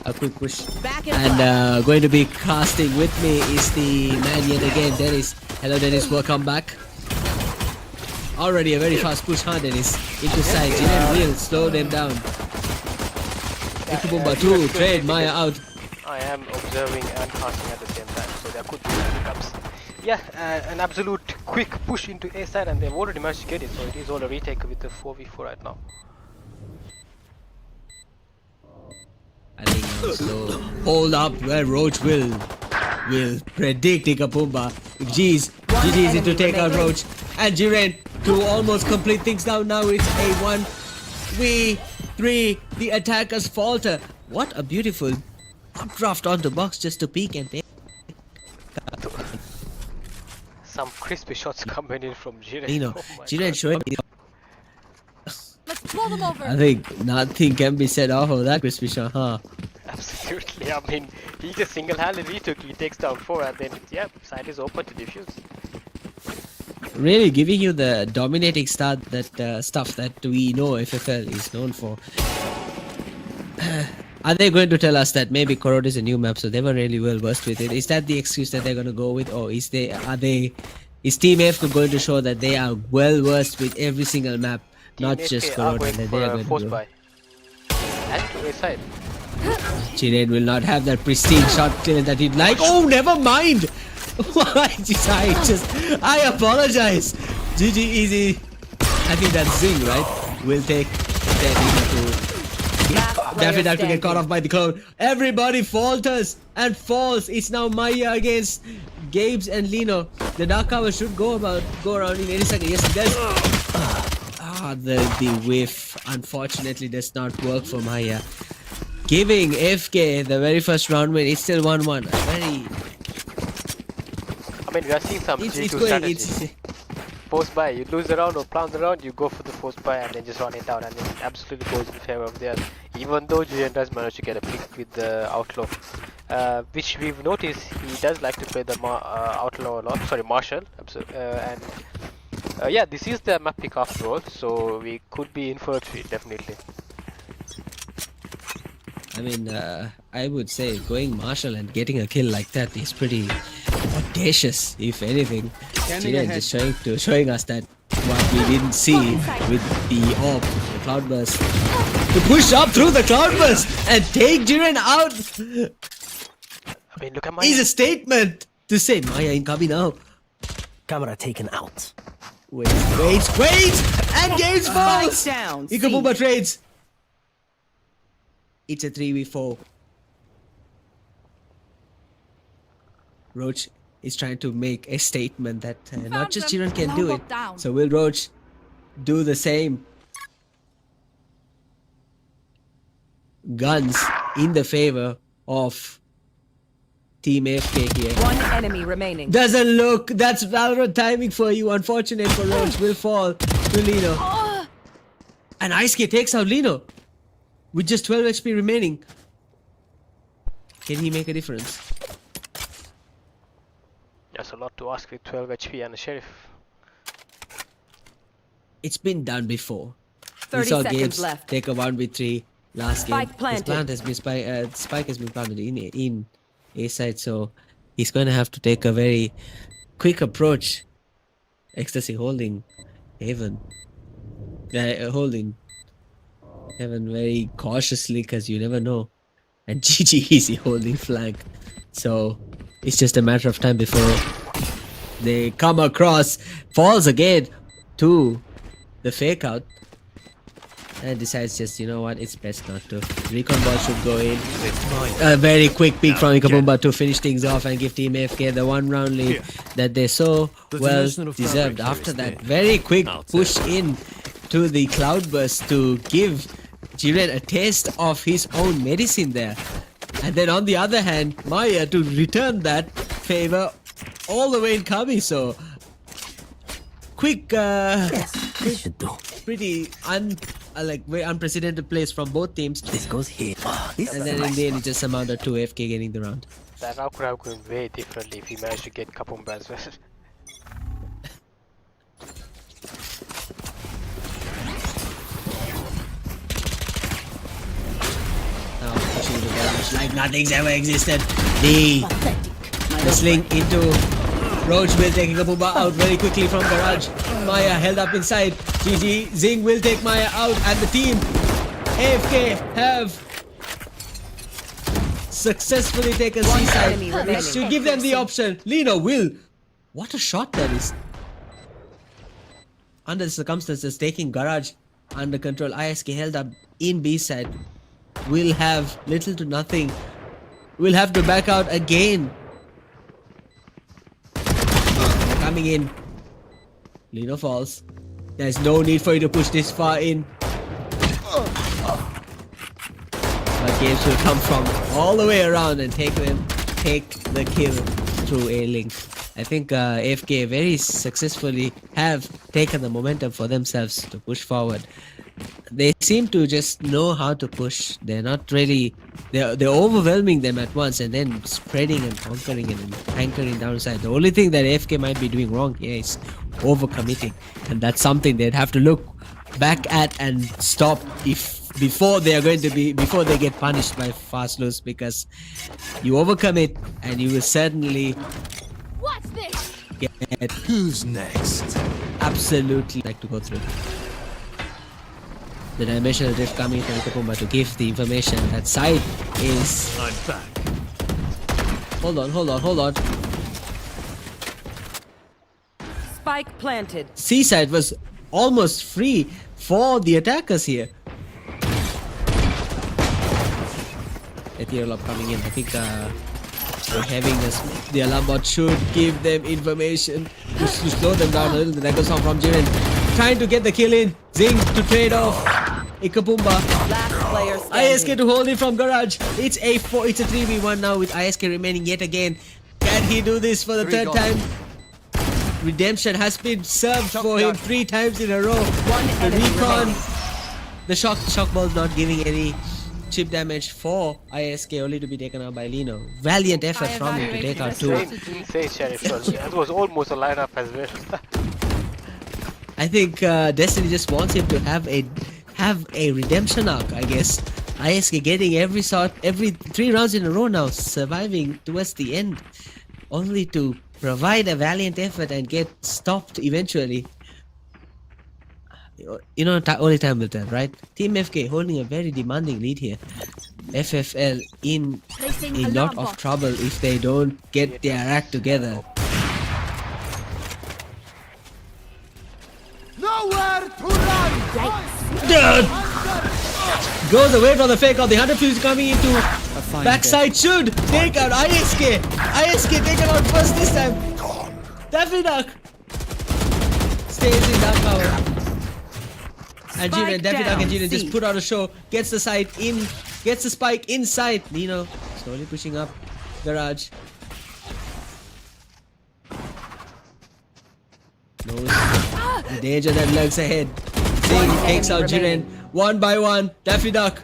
A quick push. And going to be casting with me is the man yet again, Dennis. Hello Dennis, welcome back. Already a very fast push, huh Dennis? Into side, Jiren will slow them down. Ikabumba 2, trade Maya out. I am observing and casting at the same time, so there could be hiccups. Yeah, an absolute quick push into A side, and they've already managed to get it, so it is all a retake with the 4v4 right now. I think now slow. Hold up where Roach will predict Ikapumba. GG's easy to take out Roach. And Jiren to almost complete things down. Now it's a 1v3. The attackers falter. What a beautiful updraft on the box just to peek and take. Some crispy shots coming in from Jiren. Jiren God. showing. Let's blow them over. I think nothing can be said off of that crispy shot, huh? Absolutely. I mean, he just single-handedly he takes down 4 and then, yeah, side is open to defuse. Really giving you the dominating start that stuff that we know FFL is known for. Are they going to tell us that maybe Korod is a new map, so they were really well versed with it? Is that the excuse that they're going to go with, or is Team AFK going to show that they are well versed with every single map, not just Korod, and that they are going to go? And to a side. Jiren will not have that pristine shot that he'd like. Oh, never mind. I apologize. GG easy. I think that's Zing, right? We'll take that definitely have to get caught off by the cloud. Everybody falters and falls. It's now Maya against Gabes and Lino. The dark cover should go around in any second. Yes, it does. The whiff unfortunately does not work for Maya. Giving FK the very first round win. It's still 1-1. I mean, we are seeing some G2 strategy. Post buy, you lose the round or plant the round, you go for the post buy and then just run it down, and it absolutely goes in favor of theirs. Even though Jiren does manage to get a pick with the outlaw, which we've noticed he does like to play the outlaw a lot. Sorry, Marshall. Yeah, this is the map pick after all, so we could be in for a treat definitely. I mean, I would say going Marshall and getting a kill like that is pretty audacious, if anything. Jiren just showing us that what we didn't see with the orb, the cloudburst. To push up through the cloudburst and take Jiren out. I mean, look at Maya. Is a statement to say Maya incoming now. Camera taken out. Wait, and Games falls. Down. Ikapumba trades. It's a 3v4. Roach is trying to make a statement that not just Jiren can do it. So will Roach do the same? Guns in the favor of Team AFK here. One enemy remaining. Doesn't look. That's Valorant timing for you. Unfortunate for Roach. Will fall to Lino. And Ice-K takes out Lino with just 12 HP remaining. Can he make a difference? That's a lot to ask with 12 HP and a sheriff. It's been done before. 30 we saw seconds Games left. take a 1v3 last game. Spike planted. Spike has been planted in A side, so he's going to have to take a very quick approach. Ecstasy holding Heaven. Holding Heaven very cautiously because you never know. And GG easy holding flank. So it's just a matter of time before they come across. Falls again to the fake out. And decides just, you know what, it's best not to. Recon ball should go in. A very quick peek from Ikapumba to finish things off and give Team AFK the 1 round lead that they so well deserved. After that very quick push in to the cloudburst to give Jiren a taste of his own medicine there. And then on the other hand, Maya to return that favor all the way in Kami. So quick, Yes, they should do. pretty very unprecedented plays from both teams. This goes here. And then in the end, it just amounted to AFK getting the round. That round could have gone way differently if he managed to get Kapumba as well. Now pushing the garage like nothing's ever existed. The sling into Roach will take Kapumba out very quickly from garage. Maya held up inside. GG. Zing will take Maya out, and the team AFK have successfully taken seaside, enemy remaining. which should give them the option. Lino will. What a shot that is. Under the circumstances, taking garage under control. ISK held up in B side will have little to nothing. We'll have to back out again. They're coming in. Lino falls. There's no need for you to push this far in. But games will come from all the way around and take the kill through A-Link. I think AFK very successfully have taken the momentum for themselves to push forward. They seem to just know how to push. They're not really... They're overwhelming them at once and then spreading and conquering and anchoring downside. The only thing that AFK might be doing wrong here is overcommitting. And that's something they'd have to look back at and stop before they get punished by fast lose, because you overcommit and you will certainly What's this? get Who's next? absolutely like to go through. The dimensional drift coming from Kapumba to give the information that side is... I'm back. Hold on. Spike planted. Seaside was almost free for the attackers here. Ethereal coming in. I think we're having the alarm bot should give them information to slow them down a little. The Echo song from Jiren trying to get the kill in. Zing to trade off. Ikapumba. Last player ISK standing. to hold it from Garage. It's a 3v1 now with ISK remaining yet again. Can he do this for the third time? Redemption has been served for him 3 times in a row. The enemy recon, remaining. the shock ball not giving any chip damage for ISK, only to be taken out by Lino. Valiant effort from him to take out 2. Insane Sheriff. That was almost a lineup as well. I think Destiny just wants him to have a redemption arc, I guess. ISK getting every 3 rounds in a row now, surviving towards the end, only to provide a valiant effort and get stopped eventually. You know, only time will tell, right? Team FK holding a very demanding lead here. FFL in Placing a alarm lot of bot. trouble if they don't get their act together. Nowhere to run! Goes away from the fake out. The 100 fuse coming into backside should take out ISK. ISK taken out first this time. Daffy Duck stays in that power. And Jiren, Daffy Duck and Jiren just put out a show. Gets the side in. Gets the spike inside. Nino slowly pushing up. Garage. Knows the danger that lurks ahead. Zing takes out Jiren. 1 by 1. Daffy Duck.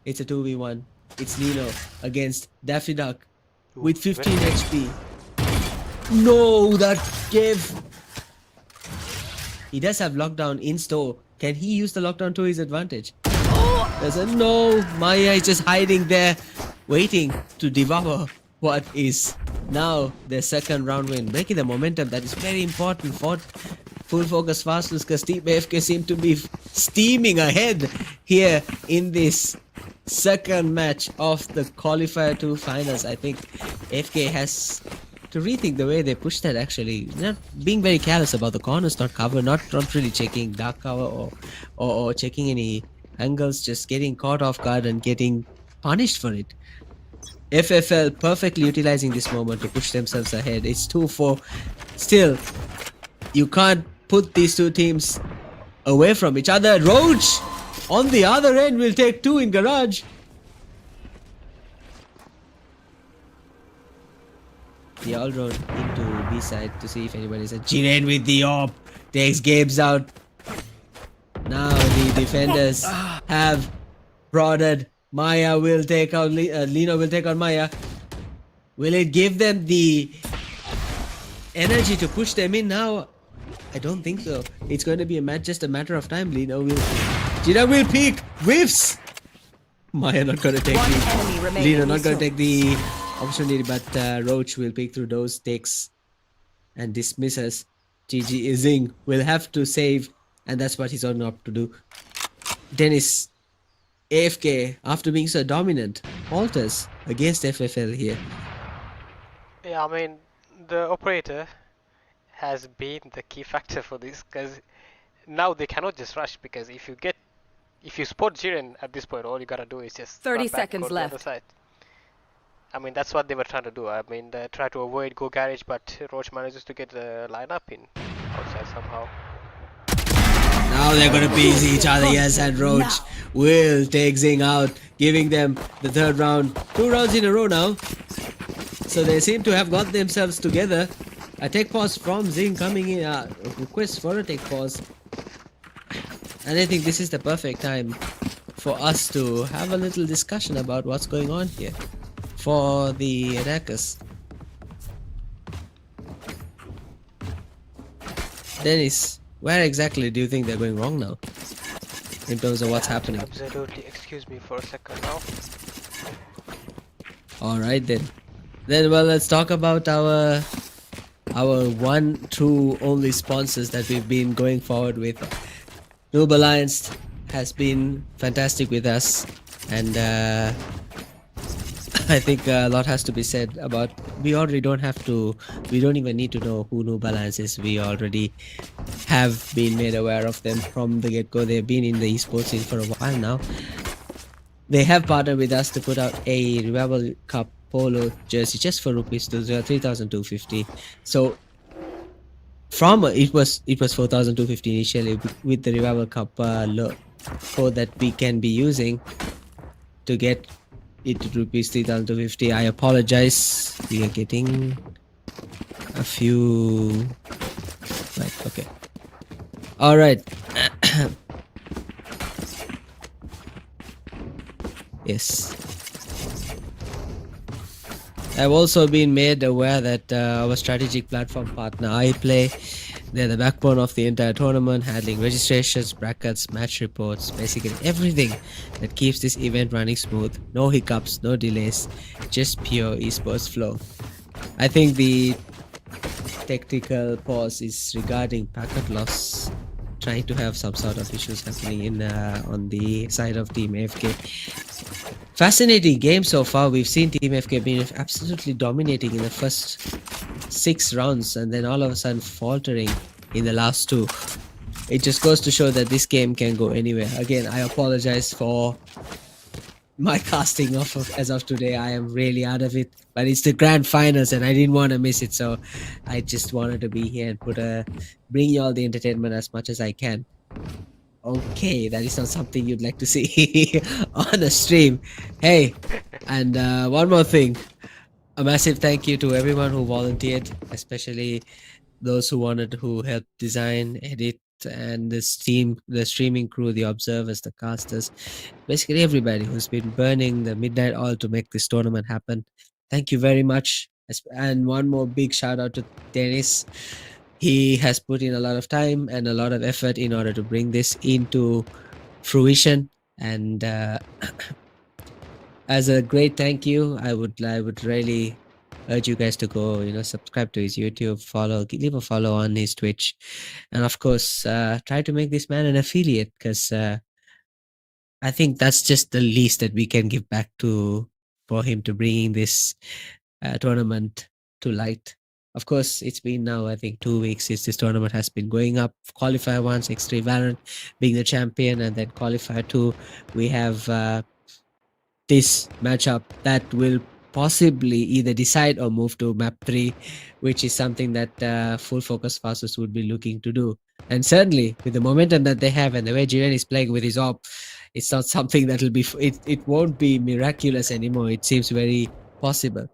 It's a 2v1. It's Nino against Daffy Duck with 15 HP. No, that gave... He does have lockdown in store. Can he use the lockdown to his advantage? There's a no. Maya is just hiding there, waiting to devour what is now their second round win. Breaking the momentum, that is very important for full focus fastness, because Team AFK seem to be steaming ahead here in this second match of the qualifier 2 finals. I think AFK has to rethink the way they push that, actually. Not being very careless about the corners, not cover, not really checking dark cover or checking any angles, just getting caught off guard and getting punished for it. FFL perfectly utilizing this moment to push themselves ahead. It's 2-4. Still, you can't put these two teams away from each other. Roach on the other end will take 2 in Garage. The all road into B side to see if anybody's a Jiren with the AWP takes Gabe's out. Now the defenders have prodded. Maya will take out Lino will take out Maya. Will it give them the energy to push them in now? I don't think so. It's going to be just a matter of time. Jiren will peek. Whiffs. Maya not going to take Lino not going to take the opportunity, but Roach will pick through those, takes and dismisses. GG Zing will have to save, and that's what he's on up to do. Dennis AFK, after being so dominant, alters against FFL here. Yeah, I mean, the operator has been the key factor for this, because now they cannot just rush, because if you get if you spot Jiren at this point, all you gotta do is just 30 run back, seconds go to left. the other side. I mean, that's what they were trying to do. I mean, they try to avoid go garage, but Roach manages to get the lineup in outside somehow. Now they're gonna piece each other. Yes, and Roach will take Zing out, giving them the third round. 2 rounds in a row now. So they seem to have got themselves together. A take pause from Zing coming in. A request for a take pause. And I think this is the perfect time for us to have a little discussion about what's going on here for the attackers. Dennis, where exactly do you think they're going wrong now in terms of what's happening? Absolutely. Excuse me for a second now. All right then. Well, let's talk about our one true only sponsors that we've been going forward with. Noob Alliance has been fantastic with us, and I think a lot has to be said about. We don't even need to know who Noob Alliance is. We already have been made aware of them from the get-go. They've been in the esports scene for a while now. They have partnered with us to put out a Revival Cup polo jersey just for rupees 3,250. So from it was 4,250 initially with the Revival Cup code that we can be using to get it to rupees 3,250. I apologize. We are getting a few. Right. Okay. All right. Yes. I've also been made aware that our strategic platform partner IPLAY, they're the backbone of the entire tournament, handling registrations, brackets, match reports, basically everything that keeps this event running smooth. No hiccups, no delays, just pure esports flow. I think the technical pause is regarding packet loss, trying to have some sort of issues happening in on the side of Team AFK. Fascinating game so far. We've seen Team FK being absolutely dominating in the first 6 rounds and then all of a sudden faltering in the last 2. It just goes to show that this game can go anywhere. Again, I apologize for my casting off as of today. I am really out of it, but it's the grand finals and I didn't want to miss it, so I just wanted to be here and bring you all the entertainment as much as I can. Okay, that is not something you'd like to see on a stream. Hey, and one more thing. A massive thank you to everyone who volunteered, especially those who helped design, edit, and the streaming crew, the observers, the casters, basically everybody who's been burning the midnight oil to make this tournament happen. Thank you very much. And one more big shout out to Dennis. He has put in a lot of time and a lot of effort in order to bring this into fruition. And as a great thank you, I would really urge you guys to go, subscribe to his YouTube, leave a follow on his Twitch, and of course, try to make this man an affiliate, because I think that's just the least that we can give back for him to bringing this tournament to light. Of course, it's been now, I think, 2 weeks since this tournament has been going up. Qualifier 1, X3 Valorant being the champion, and then Qualifier 2, we have this matchup that will possibly either decide or move to map 3, which is something that Full Focus Fastest would be looking to do. And certainly, with the momentum that they have and the way Jiren is playing with his op, it's not something that will be, it won't be miraculous anymore. It seems very possible.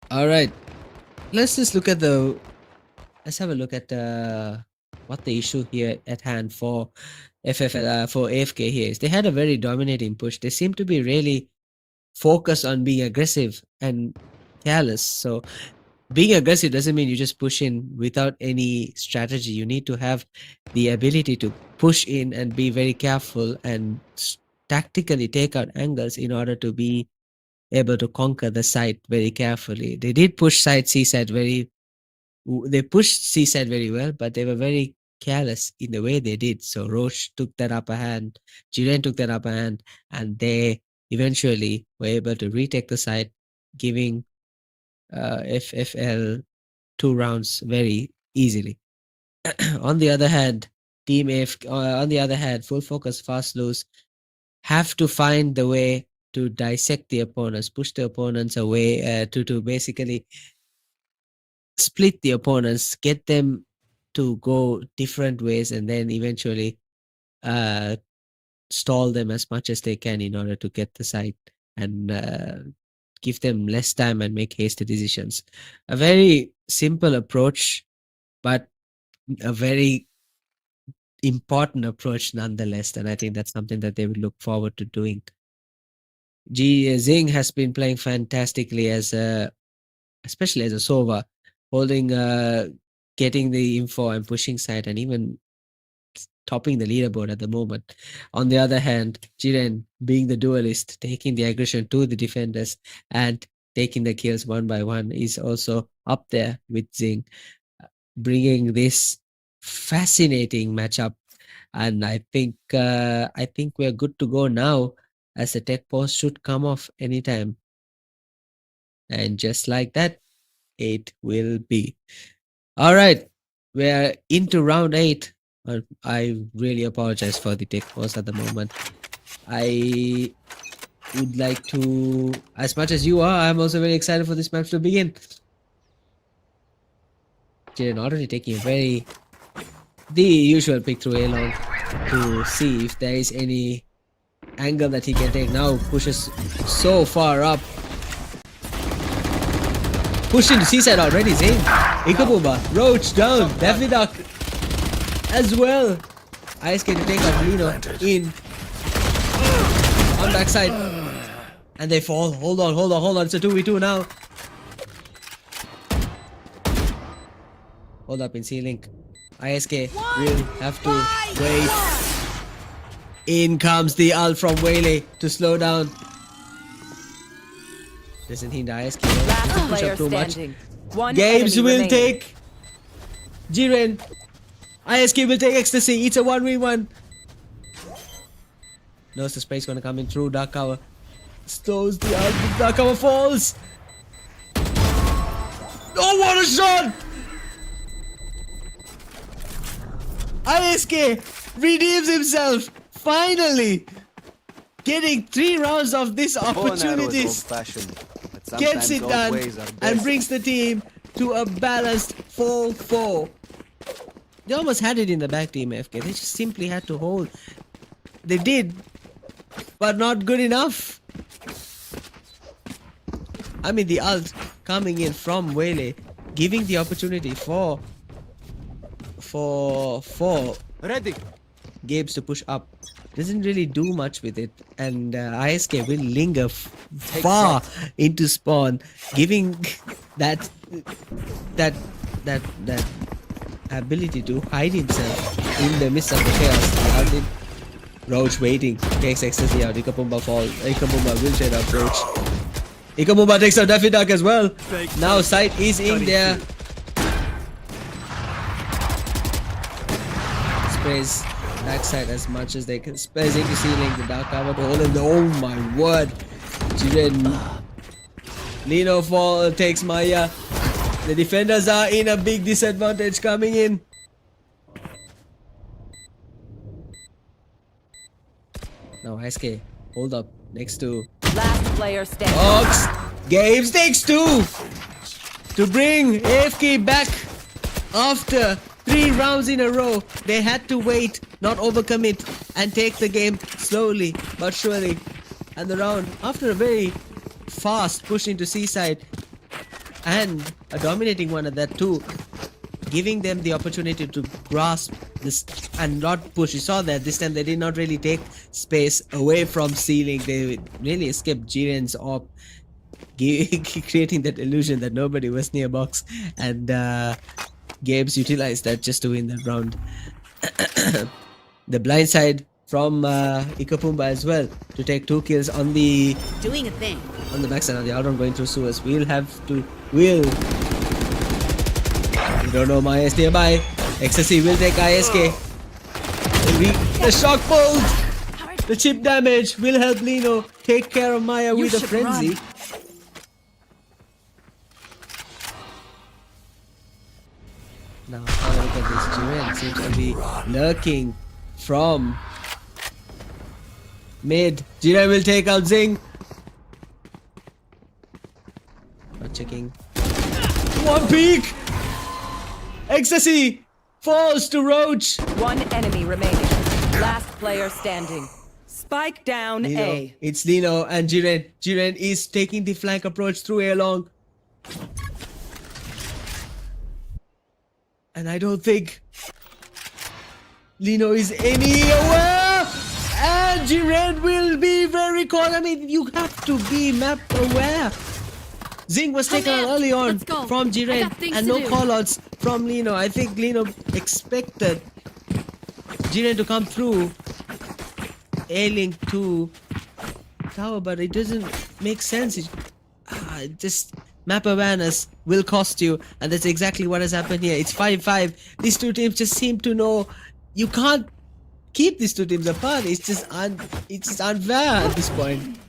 All right, let's have a look at what the issue here at hand for for AFK here is. They had a very dominating push. They seem to be really focused on being aggressive and careless. So being aggressive doesn't mean you just push in without any strategy. You need to have the ability to push in and be very careful and tactically take out angles in order to be able to conquer the site very carefully. They did push C side they pushed C side very well, but they were very careless in the way they did. So Roche took that upper hand, Jiren took that upper hand, and they eventually were able to retake the site, giving FFL 2 rounds very easily. On the other hand, Team AFK, on the other hand, full focus, fast loose, have to find the way to dissect the opponents, push the opponents away, to basically split the opponents, get them to go different ways, and then eventually uh, stall them as much as they can in order to get the site and give them less time and make hasty decisions. A very simple approach, but a very important approach nonetheless. And I think that's something that they will look forward to doing. Zing has been playing fantastically as a, especially as a Sova, holding, getting the info and pushing side, and even topping the leaderboard at the moment. On the other hand, Jiren, being the duelist, taking the aggression to the defenders and taking the kills one by one, is also up there with Zing, bringing this fascinating matchup. And I think we're good to go now, as the tech pause should come off anytime. And just like that, it will be. All right, we're into round 8. I really apologize for the tech pause at the moment. I would like to, as much as you are, I'm also very excited for this match to begin. Jiren already taking the usual pick through A-long to see if there is any angle that he can take. Now pushes so far up. Pushed into seaside already, Zane. Ikabumba, Roach down, Daffy Duck as well. ISK to take out Lino in on backside. And they fall. Hold on. It's a 2v2 now. Hold up in C-Link. ISK will have to wait. In comes the ult from Waylay to slow down. Doesn't hinder ISK. Last Push player up too much. standing. One Games enemy will remaining. take Jiren. ISK will take Ecstasy. It's a 1v1. Knows the spray's gonna come in through Dark Cover. Slows the ult. Dark Cover falls. Oh, what a shot! ISK redeems himself. Finally getting 3 rounds of this opportunities. Gets it done and brings the team to a balanced 4-4. They almost had it in the back, Team AFK. They just simply had to hold. They did, but not good enough. I mean, the ult coming in from Waylay, giving the opportunity for Ready. Games to push up. Doesn't really do much with it, and ISK will linger far into spawn, giving that ability to hide himself in the midst of the chaos. Roach waiting, takes Ecstasy out. Ikabumba falls. Ikabumba will trade out Roach. Ikabumba takes out Daffy Duck as well. Now sight is in there. Sprays backside as much as they can. Sprays into ceiling. The Dark Cover to hold him. Oh my word. Jiren. Lino fall takes Maya. The defenders are in a big disadvantage coming in. Now ISK, hold up next to Last player standing. Ox. Games takes 2 to bring AFK back after 3 rounds in a row. They had to wait, not overcommit, and take the game slowly but surely. And the round, after a very fast push into Seaside, and a dominating one at that too, giving them the opportunity to grasp this and not push. You saw that this time they did not really take space away from ceiling. They really escaped Jiren's op, creating that illusion that nobody was near box, and Games utilized that just to win that round. The blind side from Ikapumba as well to take 2 kills on the Doing a thing. on the backside of the outrun going through sewers. We don't know Maya is nearby. Ecstasy will take ISK. The shock bolt, the chip damage will help Lino take care of Maya with a frenzy. Now, have a look at this. Jiren seems to be lurking from mid. Jiren will take out Zing. Not checking. One peek! Ecstasy falls to Roach. One enemy remaining. Last player standing. Spike down Lino. A. It's Lino and Jiren. Jiren is taking the flank approach through A long. And I don't think Lino is any aware. And Jiren will be very caught. I mean, you have to be map aware. Zing was taken out early on Let's go. from I Jiren got things and to no do. callouts from Lino. I think Lino expected Jiren to come through A-Link to tower, but it doesn't make sense. Just map awareness will cost you, and that's exactly what has happened here. It's 5-5. These two teams just seem to know you can't keep these two teams apart. It's just unfair at this point.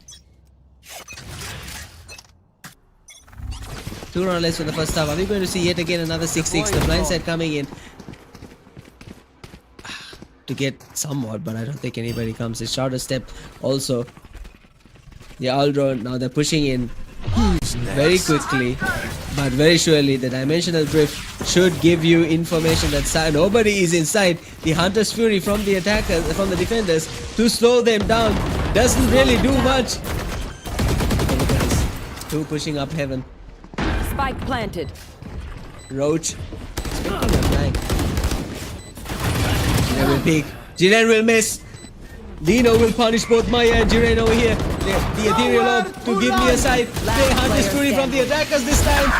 2 round less for the first half. Are we going to see yet again another 6-6? The blind side coming in to get somewhat, but I don't think anybody comes. It's shorter step also. The Aldron, now they're pushing in very quickly, but very surely. The dimensional drift should give you information that nobody is inside. The Hunter's Fury from the attackers, from the defenders, to slow them down doesn't really do much. Two pushing up heaven. Spike planted. Roach. Expecting a flank. Jiren will peek. Jiren will miss. Lino will punish both Maya and Jiren over here. The ethereal orb to give me a side. They Hunter's Fury from the attackers this time.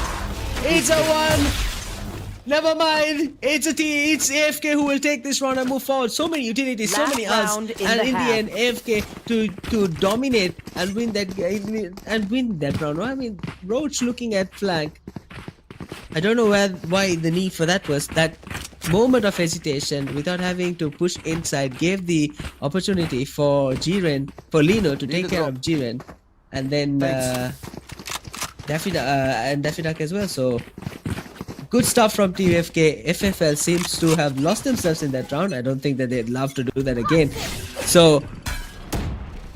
It's a 1. Never mind. It's a T. It's AFK who will take this round and move forward. So many utilities, so Last many round ults, in and the in half. the end, AFK to dominate and win that round. I mean, Roach looking at flank. I don't know why the need for that was. That moment of hesitation without having to push inside gave the opportunity for Lino to take care of Jiren, and then Daffy Duck as well. So good stuff from Team FK. FFL seems to have lost themselves in that round. I don't think that they'd love to do that again. So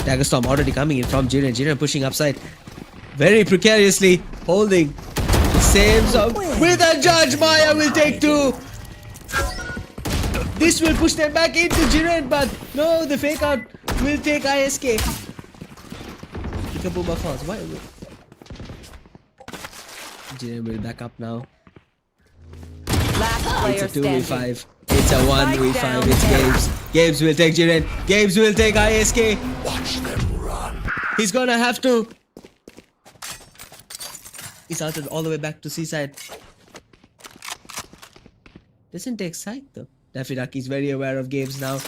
Dagger Storm already coming in from Jiren. Jiren pushing upside very precariously, holding same song with a judge. Maya will take 2. This will push them back into Jiren, but no, the fake out will take ISK. Kabooba falls. Why? Jiren will back up now. Last player It's a standing. 2v5. It's a 1v5. It's Games. Games will take Jiren. Games will take ISK. Watch them run. He's gonna have to. He's outed all the way back to Seaside. Doesn't take sight though. Daffy Duck is very aware of games now.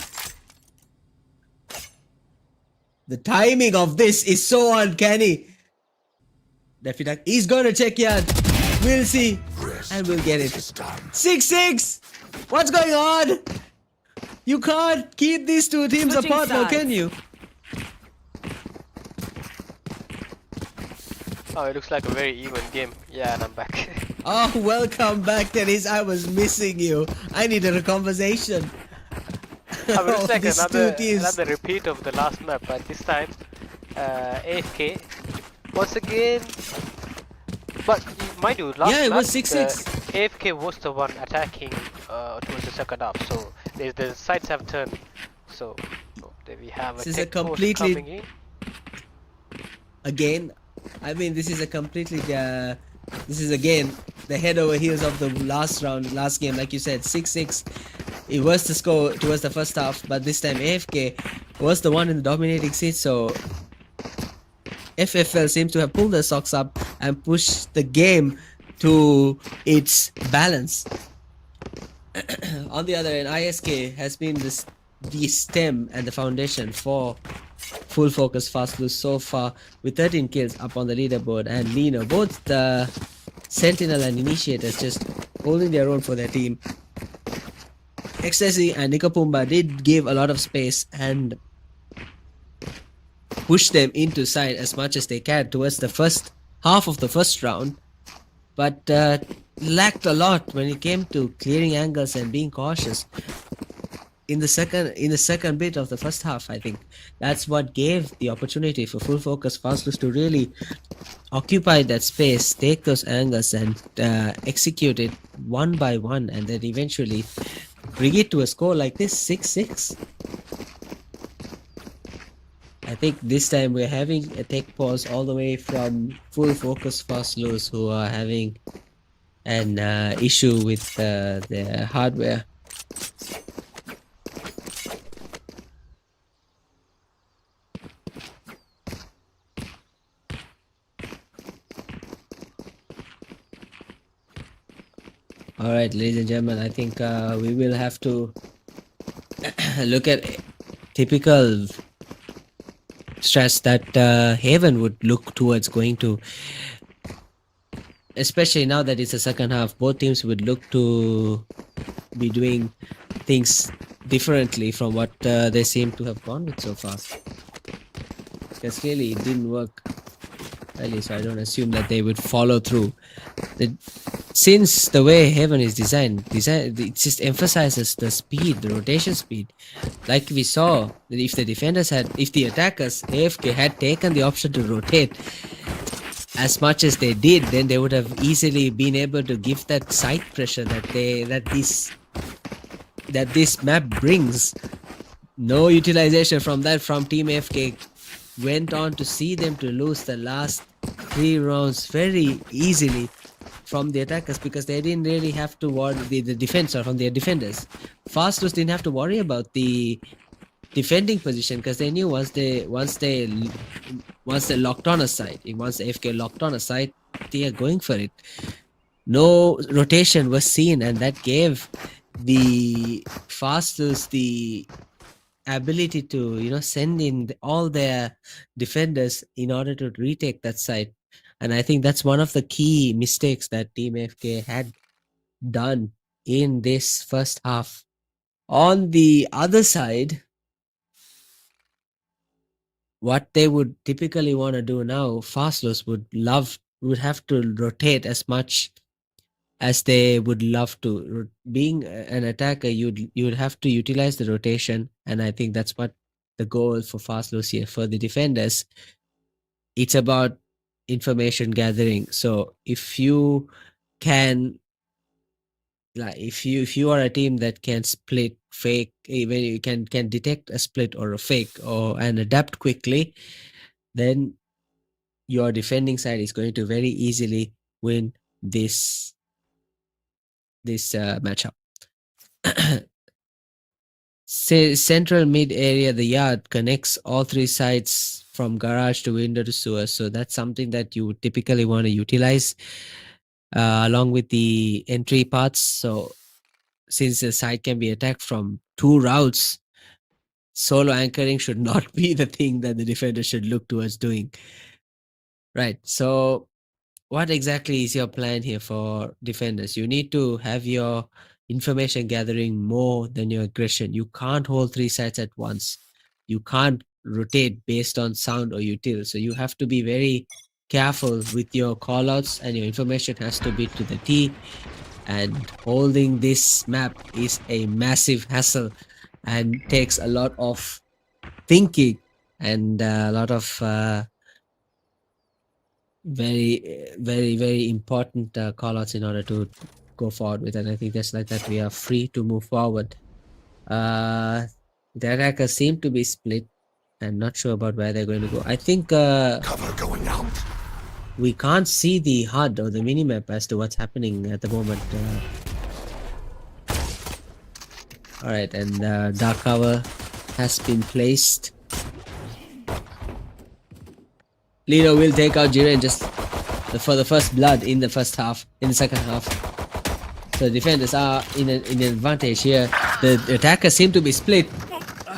The timing of this is so uncanny. Daffy Duck is gonna check yard. We'll see. And we'll get it. 6-6! What's going on? You can't keep these two teams Switching apart now, sides. can you? Oh, it looks like a very even game. Yeah, and I'm back. Oh, welcome back, Dennis. I was missing you. I needed a conversation. I mean, it's like These two teams. another repeat of the last map, but this time AFK once again. But mind you, last Yeah, it map, was 6-6. AFK was the one attacking towards the second half, so the sides have turned. So there we have This a is a tech force completely- coming in. Again, I mean, this is a completely. This is again the head over heels of the last game. Like you said, 6-6. It was the score towards the first half, but this time AFK was the one in the dominating seat. So FFL seems to have pulled their socks up and pushed the game to its balance. On the other end, ISK has been the stem and the foundation for full focus fast loose so far, with 13 kills up on the leaderboard, and Lino, both the Sentinel and Initiators, just holding their own for their team. Ecstasy and Nikapumba did give a lot of space and push them into side as much as they can towards the first half of the first round, but lacked a lot when it came to clearing angles and being cautious. In the second bit of the first half, I think that's what gave the opportunity for full focus fastest to really occupy that space, take those angles, and execute it one by one, and then eventually bring it to a score like this, 6-6. I think this time we're having a tech pause all the way from full focus fast lows, who are having an issue with their hardware. All right, ladies and gentlemen, I think we will have to look at typical strats that Haven would look towards going to, especially now that it's the second half. Both teams would look to be doing things differently from what they seem to have gone with so far, because clearly it didn't work early, so I don't assume that they would follow through. Since the way Heaven is designed, it just emphasizes the speed, the rotation speed. Like we saw, that if the attackers AFK had taken the option to rotate as much as they did, then they would have easily been able to give that side pressure that this map brings. No utilization from that from Team AFK went on to see them to lose the last 3 rounds very easily from the attackers, because they didn't really have to worry the defense, or from their defenders. Fastloose didn't have to worry about the defending position, because they knew once they locked on a site, once the AFK locked on a site, they are going for it. No rotation was seen, and that gave the Fastloose the ability to send in all their defenders in order to retake that site. And I think that's one of the key mistakes that Team AFK had done in this first half. On the other side, what they would typically want to do now, Fastloose would have to rotate as much as they would love to. Being an attacker, you'd have to utilize the rotation, and I think that's what the goal for Fastloose here. For the defenders, it's about information gathering. So if you can, like, if you are a team that can split, fake, even you can detect a split or a fake and adapt quickly, then your defending side is going to very easily win this matchup. Say central mid area, the yard connects all 3 sides from garage to window to sewer, so that's something that you would typically want to utilize along with the entry paths. So since the site can be attacked from 2 routes, solo anchoring should not be the thing that the defender should look towards doing. Right, so what exactly is your plan here for defenders? You need to have your information gathering more than your aggression. You can't hold 3 sites at once. You can't rotate based on sound or util. So you have to be very careful with your callouts, and your information has to be to the T. And holding this map is a massive hassle and takes a lot of thinking and a lot of very, very, very important callouts in order to go forward with. And I think just like that, we are free to move forward. The attackers seem to be split. I'm not sure about where they're going to go. I think Cover going out. we can't see the HUD or the minimap as to what's happening at the moment. Alright, and dark cover has been placed. Lino will take out Jiren just for the first blood in the second half. So defenders are in an advantage here. The attackers seem to be split.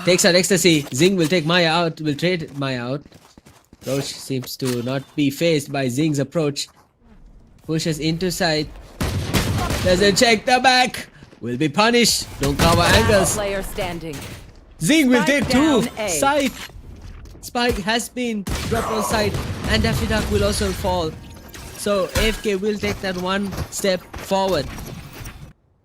Takes out Ecstasy. Zing will take Maya out, will trade Maya out. Roach seems to not be phased by Zing's approach. Pushes into side. Doesn't check the back. Will be punished. Don't cover angles. Player standing. Zing will Spike take 2. down A. Side. Spike has been dropped on side, and Daffy Duck will also fall. So AFK will take that one step forward.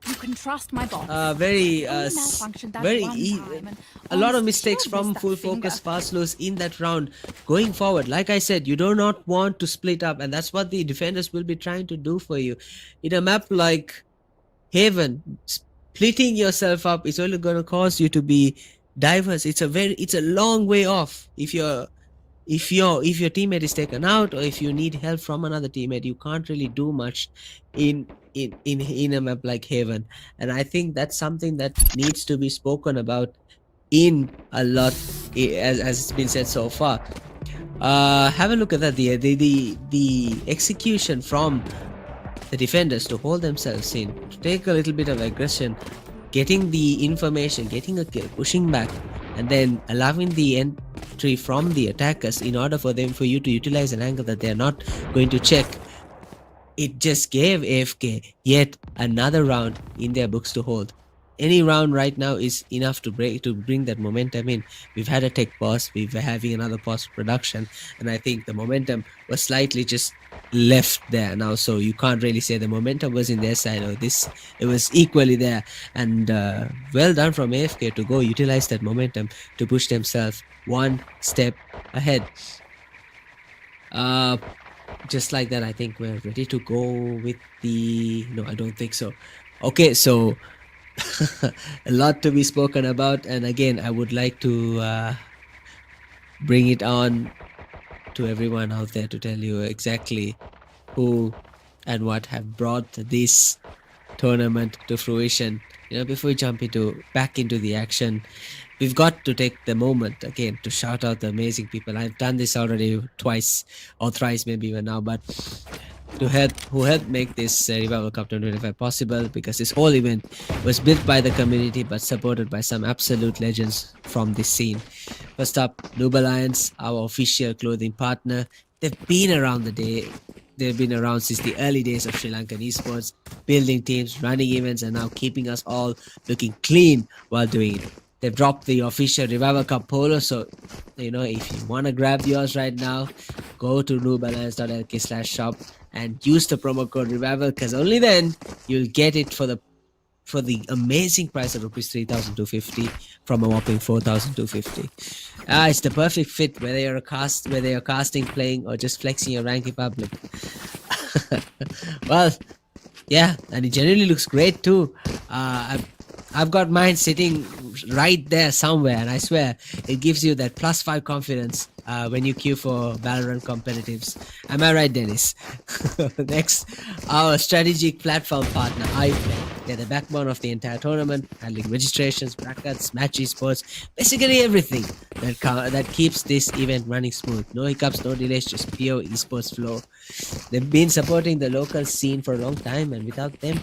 You can trust my boss. Very Only malfunctioned that very one time, and a lot of honestly, mistakes she'll miss from that full finger. focus fast lows in that round. Going forward, like I said, you do not want to split up, and that's what the defenders will be trying to do for you. In a map like Haven, splitting yourself up is only going to cause you to be diverse. It's a long way off. If your teammate is taken out, or if you need help from another teammate, you can't really do much in a map like Haven. And I think that's something that needs to be spoken about in a lot, as it's been said so far. Have a look at that. The execution from the defenders to hold themselves in, to take a little bit of aggression, getting the information, getting a kill, pushing back, and then allowing the entry from the attackers in order for you to utilize an angle that they're not going to check. It just gave AFK yet another round in their books to hold. Any round right now is enough to bring that momentum in. We've had a tech pause, we're having another post production, and I think the momentum was slightly just left there now. So you can't really say the momentum was in their side or this. It was equally there, and well done from AFK to go utilize that momentum to push themselves one step ahead. Just like that, I think we're ready to go with the... No, I don't think so. Okay, so a lot to be spoken about, and again, I would like to bring it on to everyone out there to tell you exactly who and what have brought this tournament to fruition. Before we jump back into the action, we've got to take the moment again to shout out the amazing people. I've done this already twice or thrice, maybe even now, but who helped make this Revival Cup 2025 possible, because this whole event was built by the community but supported by some absolute legends from this scene. First up, Noob Alliance, our official clothing partner. They've been around They've been around since the early days of Sri Lankan esports, building teams, running events, and now keeping us all looking clean while doing it. They've dropped the official Revival Cup polo, so if you want to grab yours right now, go to nooballiance.lk/shop and use the promo code Revival, because only then you'll get it for the amazing price of rupees 3,250 from a whopping 4,250. It's the perfect fit whether you're casting, playing, or just flexing your rank in public. Well, yeah, and it generally looks great too. I've got mine sitting right there somewhere, and I swear it gives you that +5 confidence when you queue for Valorant competitives. Am I right, Dennis? Next, our strategic platform partner, IPLAY. They're the backbone of the entire tournament, handling registrations, brackets, match esports, basically everything that keeps this event running smooth. No hiccups, no delays, just pure esports flow. They've been supporting the local scene for a long time, and without them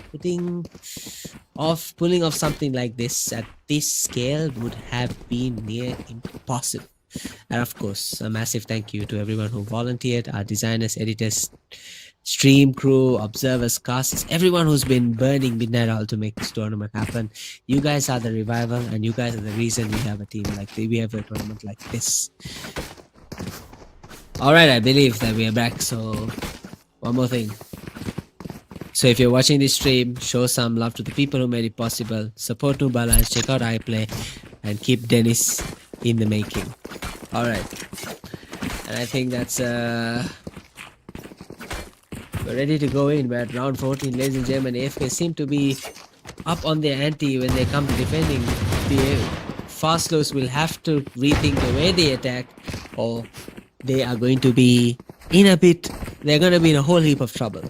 pulling off something like this at this scale would have been near impossible. And of course, a massive thank you to everyone who volunteered, our designers, editors, stream crew, observers, casters, everyone who's been burning midnight oil to make this tournament happen. You guys are the Revival, and you guys are the reason we have a tournament like this. Alright, I believe that we are back, so one more thing. So if you're watching this stream, show some love to the people who made it possible. Support Noob Alliance, check out iPlay, and keep Dennis in the making. Alright. And I think that's we're ready to go in. We're at round 14, ladies and gentlemen. AFK seem to be up on their ante when they come to defending. The Fastlows will have to rethink the way they attack, or they are going to be they're going to be in a whole heap of trouble.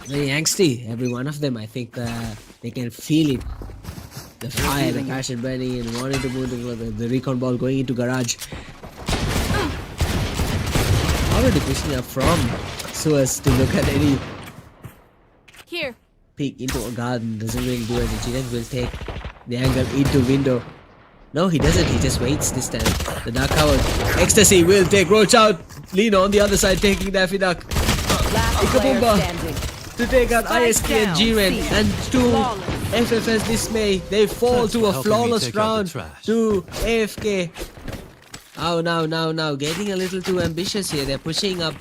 Very angsty, every one of them. I think they can feel it. The fire, the passion burning, and wanting to move the recon ball going into garage. Already pushing up from sewers to look at any Here. peek into a garden. Doesn't really do anything. Jiren will take the angle into window. No, he doesn't. He just waits this time. The Dark Hour Ecstasy will take Roach out. Lino on the other side taking Daffy Duck. Last player Ikabumba standing. to take out Spike ISK and down, Jiren, C. and to Flawless. FFS Dismay. They fall Thanks to for a helping me flawless take out the round trash. to AFK. Oh, now. Getting a little too ambitious here. They're pushing up.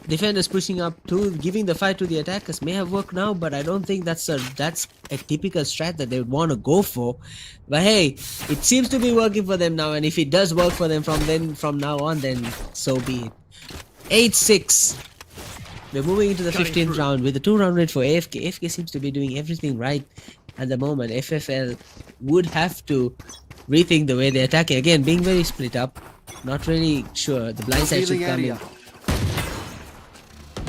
Defenders pushing up to giving the fight to the attackers. May have worked now, but I don't think that's a typical strat that they would want to go for. But hey, it seems to be working for them now, and if it does work for them from now on, then so be it. 8-6. We're moving into the 15th round with a 2-round raid for AFK. AFK seems to be doing everything right at the moment. FFL would have to rethink the way they're attacking. Again, being very split up. Not really sure. The blindside should come in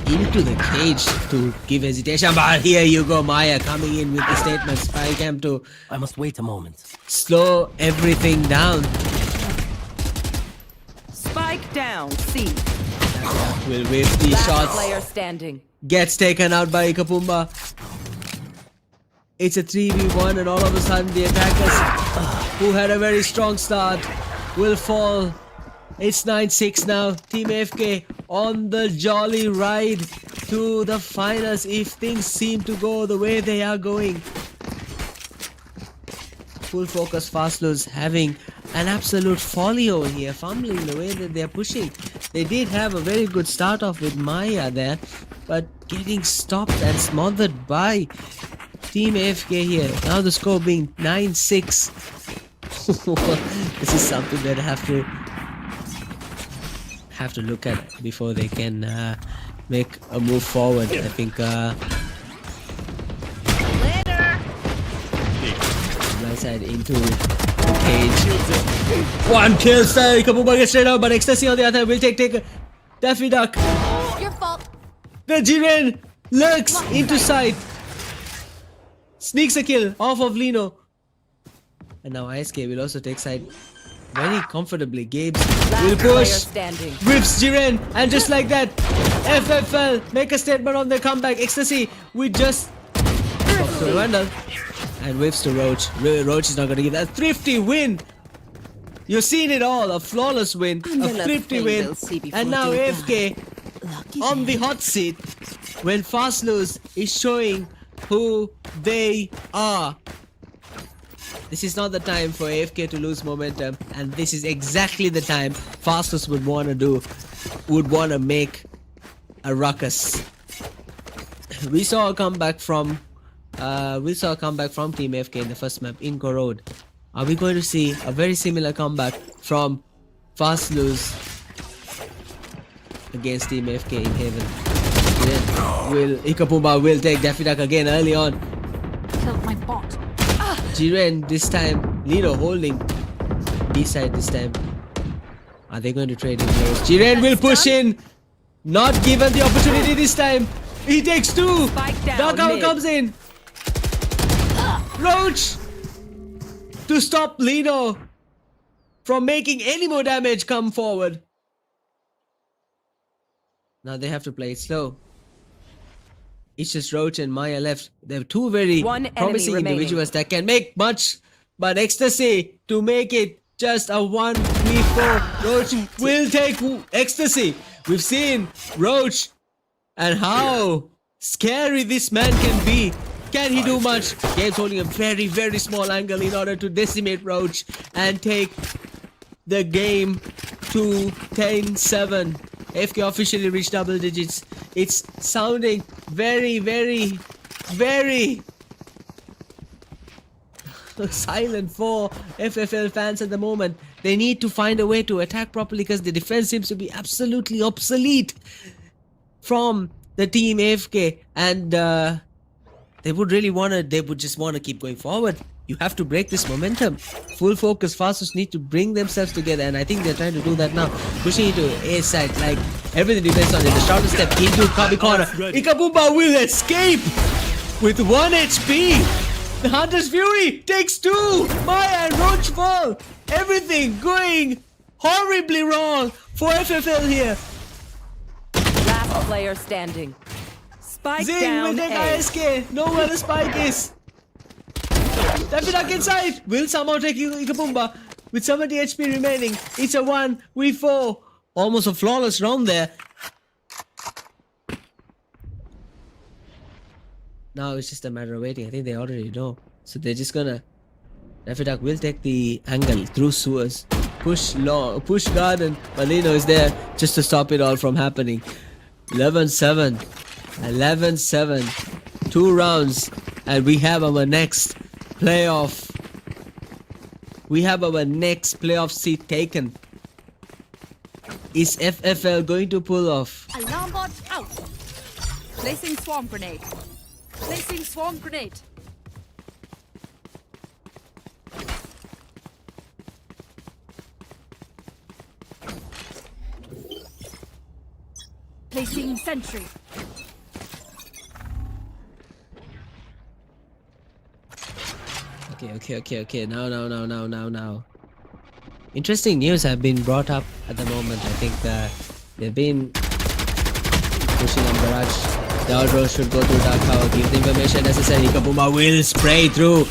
into the cage to give hesitation. But here you go, Maya coming in with the statement. Spy Camp to I must wait a moment. slow everything down. Spike down. C. Will whip the Last shots. player standing. Gets taken out by Ikapumba. It's a 3v1 and all of a sudden the attackers who had a very strong start will fall. It's 9-6 now. Team AFK on the jolly ride to the finals if things seem to go the way they are going. Full focus Fastlers having an absolute folly over here, fumbling the way that they're pushing. They did have a very good start off with Maya there, but getting stopped and smothered by Team AFK here. Now the score being 9-6. This is something that I have to look at before they can make a move forward. I think right side into the cage. One kill style. Kabuba gets straight out, but Ecstasy on the other will take Daffy Duck. Your fault. The Jiren lurks into sight. Sneaks a kill off of Lino. And now ISK will also take side very comfortably. Gabes will Last player push. standing. Whips Jiren. And just like that, FFL make a statement on their comeback. Ecstasy with just pops to Randall. And whips to Roach. Roach is not going to give that. Thrifty win. You've seen it all. A flawless win. A thrifty win. And now AFK on the hot seat when Fastlose is showing who they are. This is not the time for AFK to lose momentum, and this is exactly the time Fastlose would want to make a ruckus. We saw a comeback from Team AFK in the first map in Korod. Are we going to see a very similar comeback from Fastlose against Team AFK in Haven? Then Ikapumba will take Daffy Duck again early on. Killed my bot. Jiren this time, Lido holding B side this time. Are they going to trade in those? Jiren will push in. Not given the opportunity this time. He takes two. Spike down, Darkout mid. comes in. Roach to stop Lido from making any more damage come forward. Now they have to play it slow. It's just Roach and Maya left. They have two very One promising enemy individuals that can make much, but Ecstasy to make it just a 1v4. Roach will take Ecstasy. We've seen Roach and how scary this man can be. Can he do much? Gabe's holding a very, very small angle in order to decimate Roach and take the game to 10-7. AFK officially reached double digits. It's sounding very, very, very silent for FFL fans at the moment. They need to find a way to attack properly because the defense seems to be absolutely obsolete from the team AFK, and they would just want to keep going forward. You have to break this momentum. Full focus, Fastlose need to bring themselves together, and I think they're trying to do that now. Pushing into A side, like everything depends on it. The shorter step into Kabi corner. Ikapumba will escape with 1 HP. The Hunter's Fury takes 2. Maya and Roach fall. Everything going horribly wrong for FFL here. Last player standing. Spike Zing down will take A. ISK. Know where the spike is. Daffy Duck inside. Will somehow take Ikapumba with 70 HP remaining. It's a 1v4. Almost a flawless round there. Now it's just a matter of waiting. I think they already know. So they're just gonna... Daffy Duck will take the angle through sewers. push long, push garden. Malino is there just to stop it all from happening. 11-7. 11-7. 2 rounds. And we have our next playoff. We have our next playoff seat taken. Is FFL going to pull off? Alarm bot out. Placing swarm grenade. Placing swarm grenade. Placing sentry. Okay. Now. Interesting news have been brought up at the moment. I think they've been pushing on barrage. The outro should go through dark tower. Give the information necessary. Kabuma will spray through.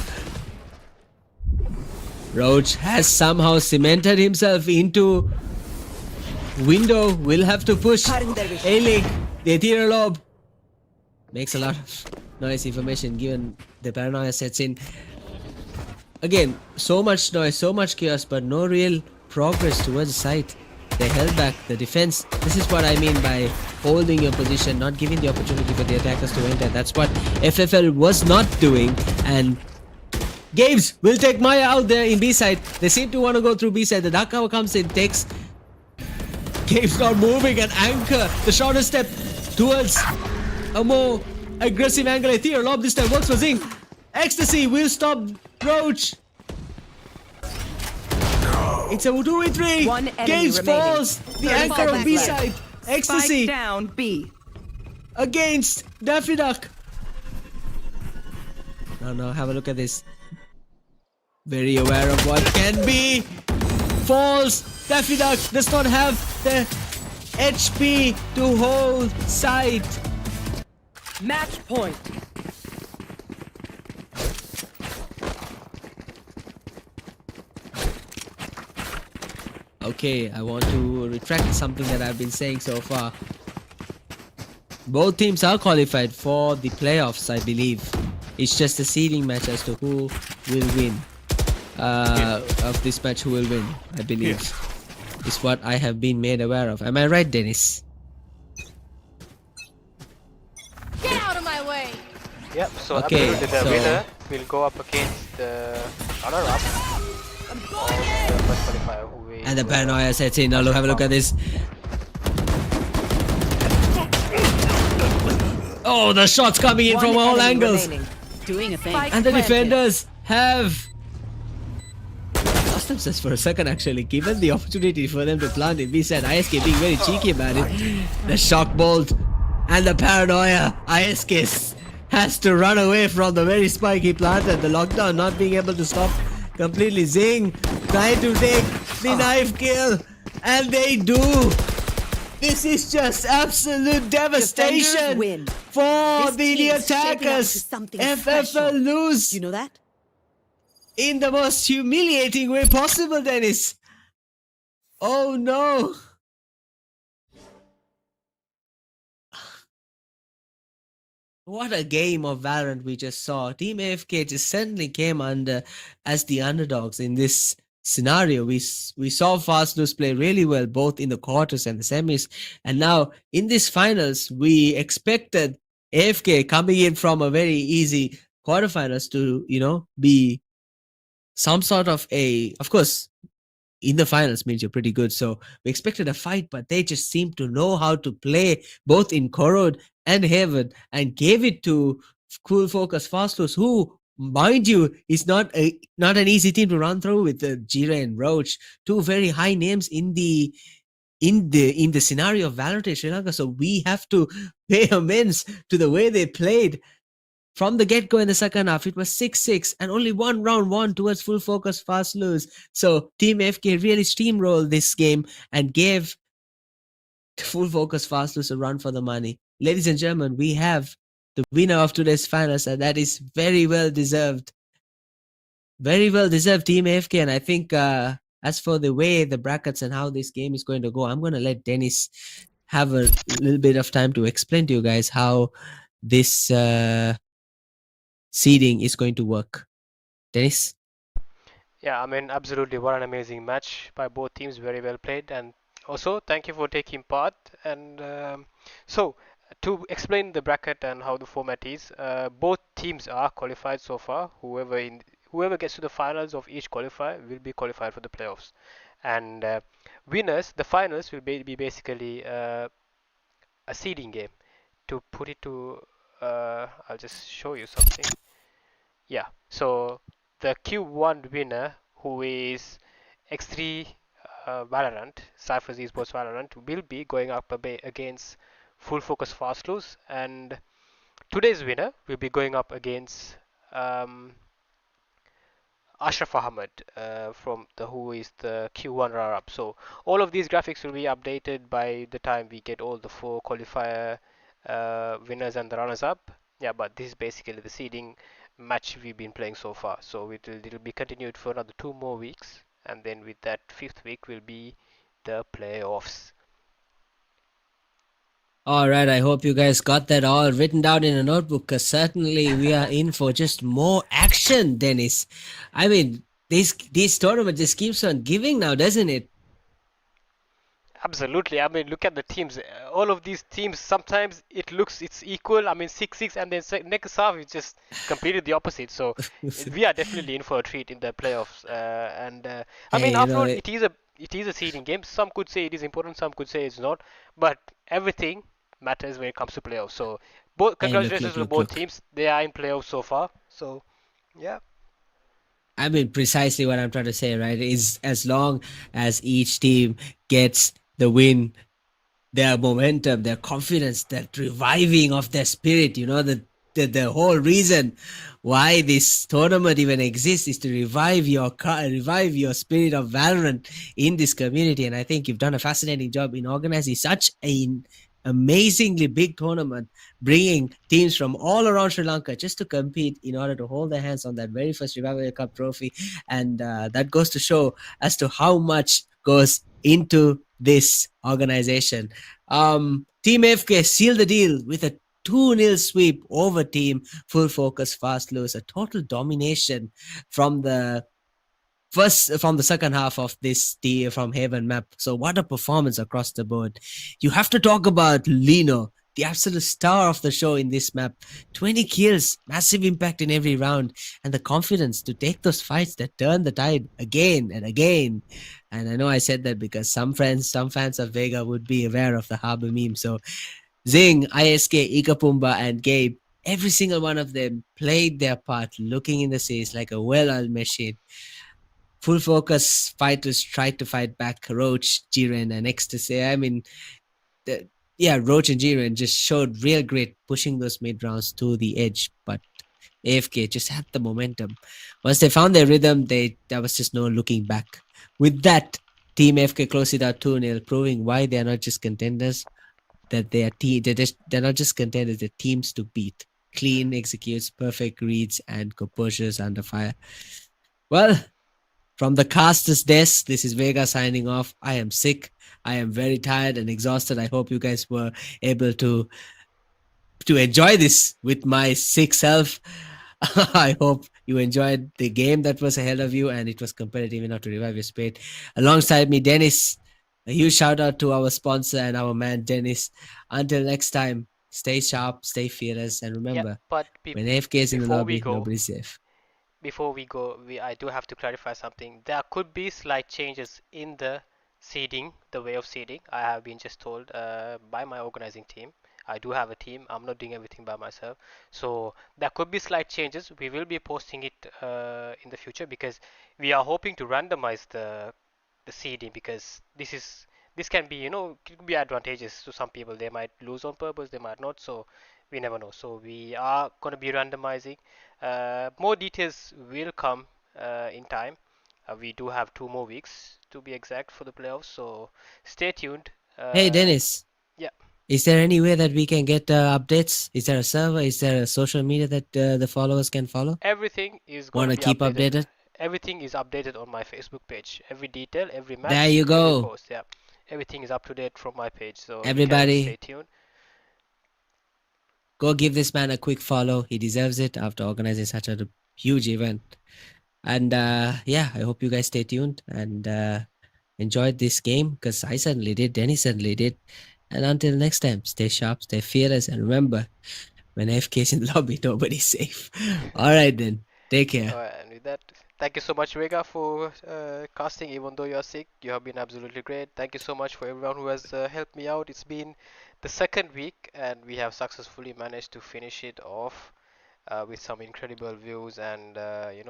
Roach has somehow cemented himself into window. Will have to push. A-Link, the ethereal orb. Makes a lot of noise. Information given. The paranoia sets in. Again, so much noise, so much chaos, but no real progress towards the site. They held back the defense. This is what I mean by holding your position, not giving the opportunity for the attackers to enter. That's what FFL was not doing. And Games will take Maya out there in B side. They seem to want to go through B side. The dark cover comes in, takes Games not moving, and Anchor the shorter step towards a more aggressive angle. Ethereal Lob this time works for Zing. Ecstasy will stop Roach. It's a 2v3. One enemy Games remaining. falls. The anchor of B side. Ecstasy Spike down B. against Daffy Duck. No, have a look at this. Very aware of what can be. Falls. Daffy Duck does not have the HP to hold side. Match point. Okay, I want to retract something that I've been saying so far. Both teams are qualified for the playoffs, I believe. It's just a seeding match as to who will win. Of this match, who will win, I believe. Is what I have been made aware of. Am I right, Dennis? Get out of my way. Yep, so Okay, absolutely the so- winner will go up against the runner-up of the first qualifier who will... And the paranoia sets in. Now have a look at this. Oh, the shots coming in from all angles. Doing a thing. And the defenders have lost themselves for a second, actually, given the opportunity for them to plant it. We said ISK being very cheeky about it. The shock bolt and the paranoia. ISK has to run away from the very spike he planted. The lockdown not being able to stop completely. Zing trying to take the knife kill, and they do. This is just absolute devastation win. for This the team's shaping up to attackers. something FFL special. lose You know that? in the most humiliating way possible, Dennis. Oh no. What a game of Valorant we just saw. Team AFK just suddenly came under as the underdogs in this scenario. We saw Fast Loose play really well both in the quarters and the semis, and now in this finals we expected AFK coming in from a very easy quarterfinals to be some sort of of course in the finals means you're pretty good, so we expected a fight, but they just seemed to know how to play both in Korod and Heaven and gave it to Cool Focus Fast Loose, who, mind you, is not an easy team to run through with Jira and Roach, two very high names in the scenario of Valorant in Sri Lanka. So we have to pay amends to the way they played from the get-go. In the second half, it was 6-6 and only one round won towards Full Focus Fast Lose. So Team FK really steamrolled this game and gave Full Focus Fast Lose a run for the money. Ladies and gentlemen, we have the winner of today's finals, and that is very well deserved. Very well deserved, Team AFK. And I think as for the way the brackets and how this game is going to go, I'm going to let Dennis have a little bit of time to explain to you guys how this seeding is going to work. Dennis? Yeah, I mean, absolutely. What an amazing match by both teams. Very well played. And also, thank you for taking part. And so, to explain the bracket and how the format is, both teams are qualified so far. Whoever gets to the finals of each qualifier will be qualified for the playoffs. And winners, the finals will be basically a seeding game. To put it to, I'll just show you something. Yeah, so the Q1 winner, who is X3 Valorant, Cypher's Esports Valorant, will be going up against Full Focus Fast Lose, and today's winner will be going up against um, Ashraf Ahmed from the who is the Q1 runner-up. So all of these graphics will be updated by the time we get all the four qualifier winners and the runners-up. Yeah, but this is basically the seeding match we've been playing so far. So it'll be continued for another 2 more weeks, and then with that fifth week will be the playoffs. All right, I hope you guys got that all written down in a notebook because certainly we are in for just more action, Dennis. I mean, this tournament just keeps on giving now, doesn't it? Absolutely. I mean, look at the teams. All of these teams, sometimes it's equal. I mean, 6-6, and then next half is just completely the opposite. So we are definitely in for a treat in the playoffs. And I mean, Hey, you after know all, it. it is a seeding game. Some could say it is important, some could say it's not. But everything matters when it comes to playoffs. So both Hey, look, congratulations look, to look, both look. teams. They are in playoffs so far. So yeah. I mean, precisely what I'm trying to say, right? Is as long as each team gets the win, their momentum, their confidence, that reviving of their spirit, the whole reason why this tournament even exists is to revive your spirit of Valorant in this community. And I think you've done a fascinating job in organizing such an amazingly big tournament, bringing teams from all around Sri Lanka just to compete in order to hold their hands on that very first Revival Cup trophy. And that goes to show as to how much goes into this organization. Team FK sealed the deal with a 2-0 sweep over Team Full Focus Fast Lose, a total domination from the second half of this day from Haven map. So what a performance across the board. You have to talk about Lino, the absolute star of the show in this map. 20 kills, massive impact in every round, and the confidence to take those fights that turn the tide again and again. And I know I said that because some fans of Vega would be aware of the Harbor meme. So Zing, ISK, Ikapumba, and Gabe, every single one of them played their part, looking in the seas like a well-oiled machine. Full focus fighters tried to fight back Roach, Jiren, and Ecstasy. I mean, yeah, Roach and Jiren just showed real grit, pushing those mid rounds to the edge. But AFK just had the momentum. Once they found their rhythm, there was just no looking back. With that, Team AFK closed it out 2-0, proving why they are not just contenders, that they're not just contenders, they're teams to beat. Clean executes, perfect reads, and composures under fire. Well, from the caster's desk, this is Vega signing off. I am sick. I am very tired and exhausted. I hope you guys were able to enjoy this with my sick self. I hope you enjoyed the game that was ahead of you and it was competitive enough to revive your spirit. Alongside me, Dennis. A huge shout out to our sponsor and our man, Dennis. Until next time, stay sharp, stay fearless, and Yeah, remember, but when AFK is in the before we lobby, go, nobody's safe. I do have to clarify something. There could be slight changes in the seeding, the way of seeding. I have been just told by my organizing team. I do have a team. I'm not doing everything by myself. So there could be slight changes. We will be posting it in the future because we are hoping to randomize the seeding because this can be it could be advantageous to some people. They might lose on purpose. They might not. So we never know. So we are going to be randomizing. More details will come in time. We do have 2 more weeks to be exact for the playoffs, so stay tuned. Hey, Dennis. Yeah, Is there any way that we can get updates? Is there a server? Is there a social media that the followers can follow? everything is going Want to to be keep updated. updated? Everything is updated on my Facebook page. Every detail, every There match, you every go. post. Yeah, everything is up to date from my page, so you can stay Everybody, tuned. go give this man a quick follow. He deserves it after organizing such a huge event. And yeah, I hope you guys stay tuned and enjoyed this game, because I certainly did. Denny certainly did. And until next time, stay sharp, stay fearless, and remember, when AFK is in the lobby, nobody's safe. All right then, take care. And with that, thank you so much, Vega, for casting. Even though you're sick, you have been absolutely great. Thank you so much for everyone who has helped me out. It's been the second week, and we have successfully managed to finish it off with some incredible views and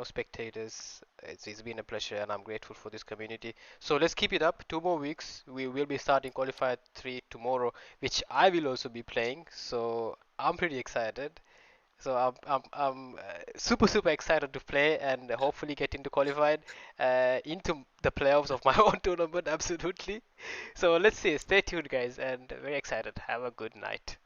spectators. It's been a pleasure, and I'm grateful for this community. So let's keep it up. 2 more weeks. We will be starting qualifier 3 tomorrow, which I will also be playing. So I'm pretty excited. So I'm super excited to play and hopefully get into qualified into the playoffs of my own tournament. Absolutely. So let's see. Stay tuned, guys, and very excited. Have a good night.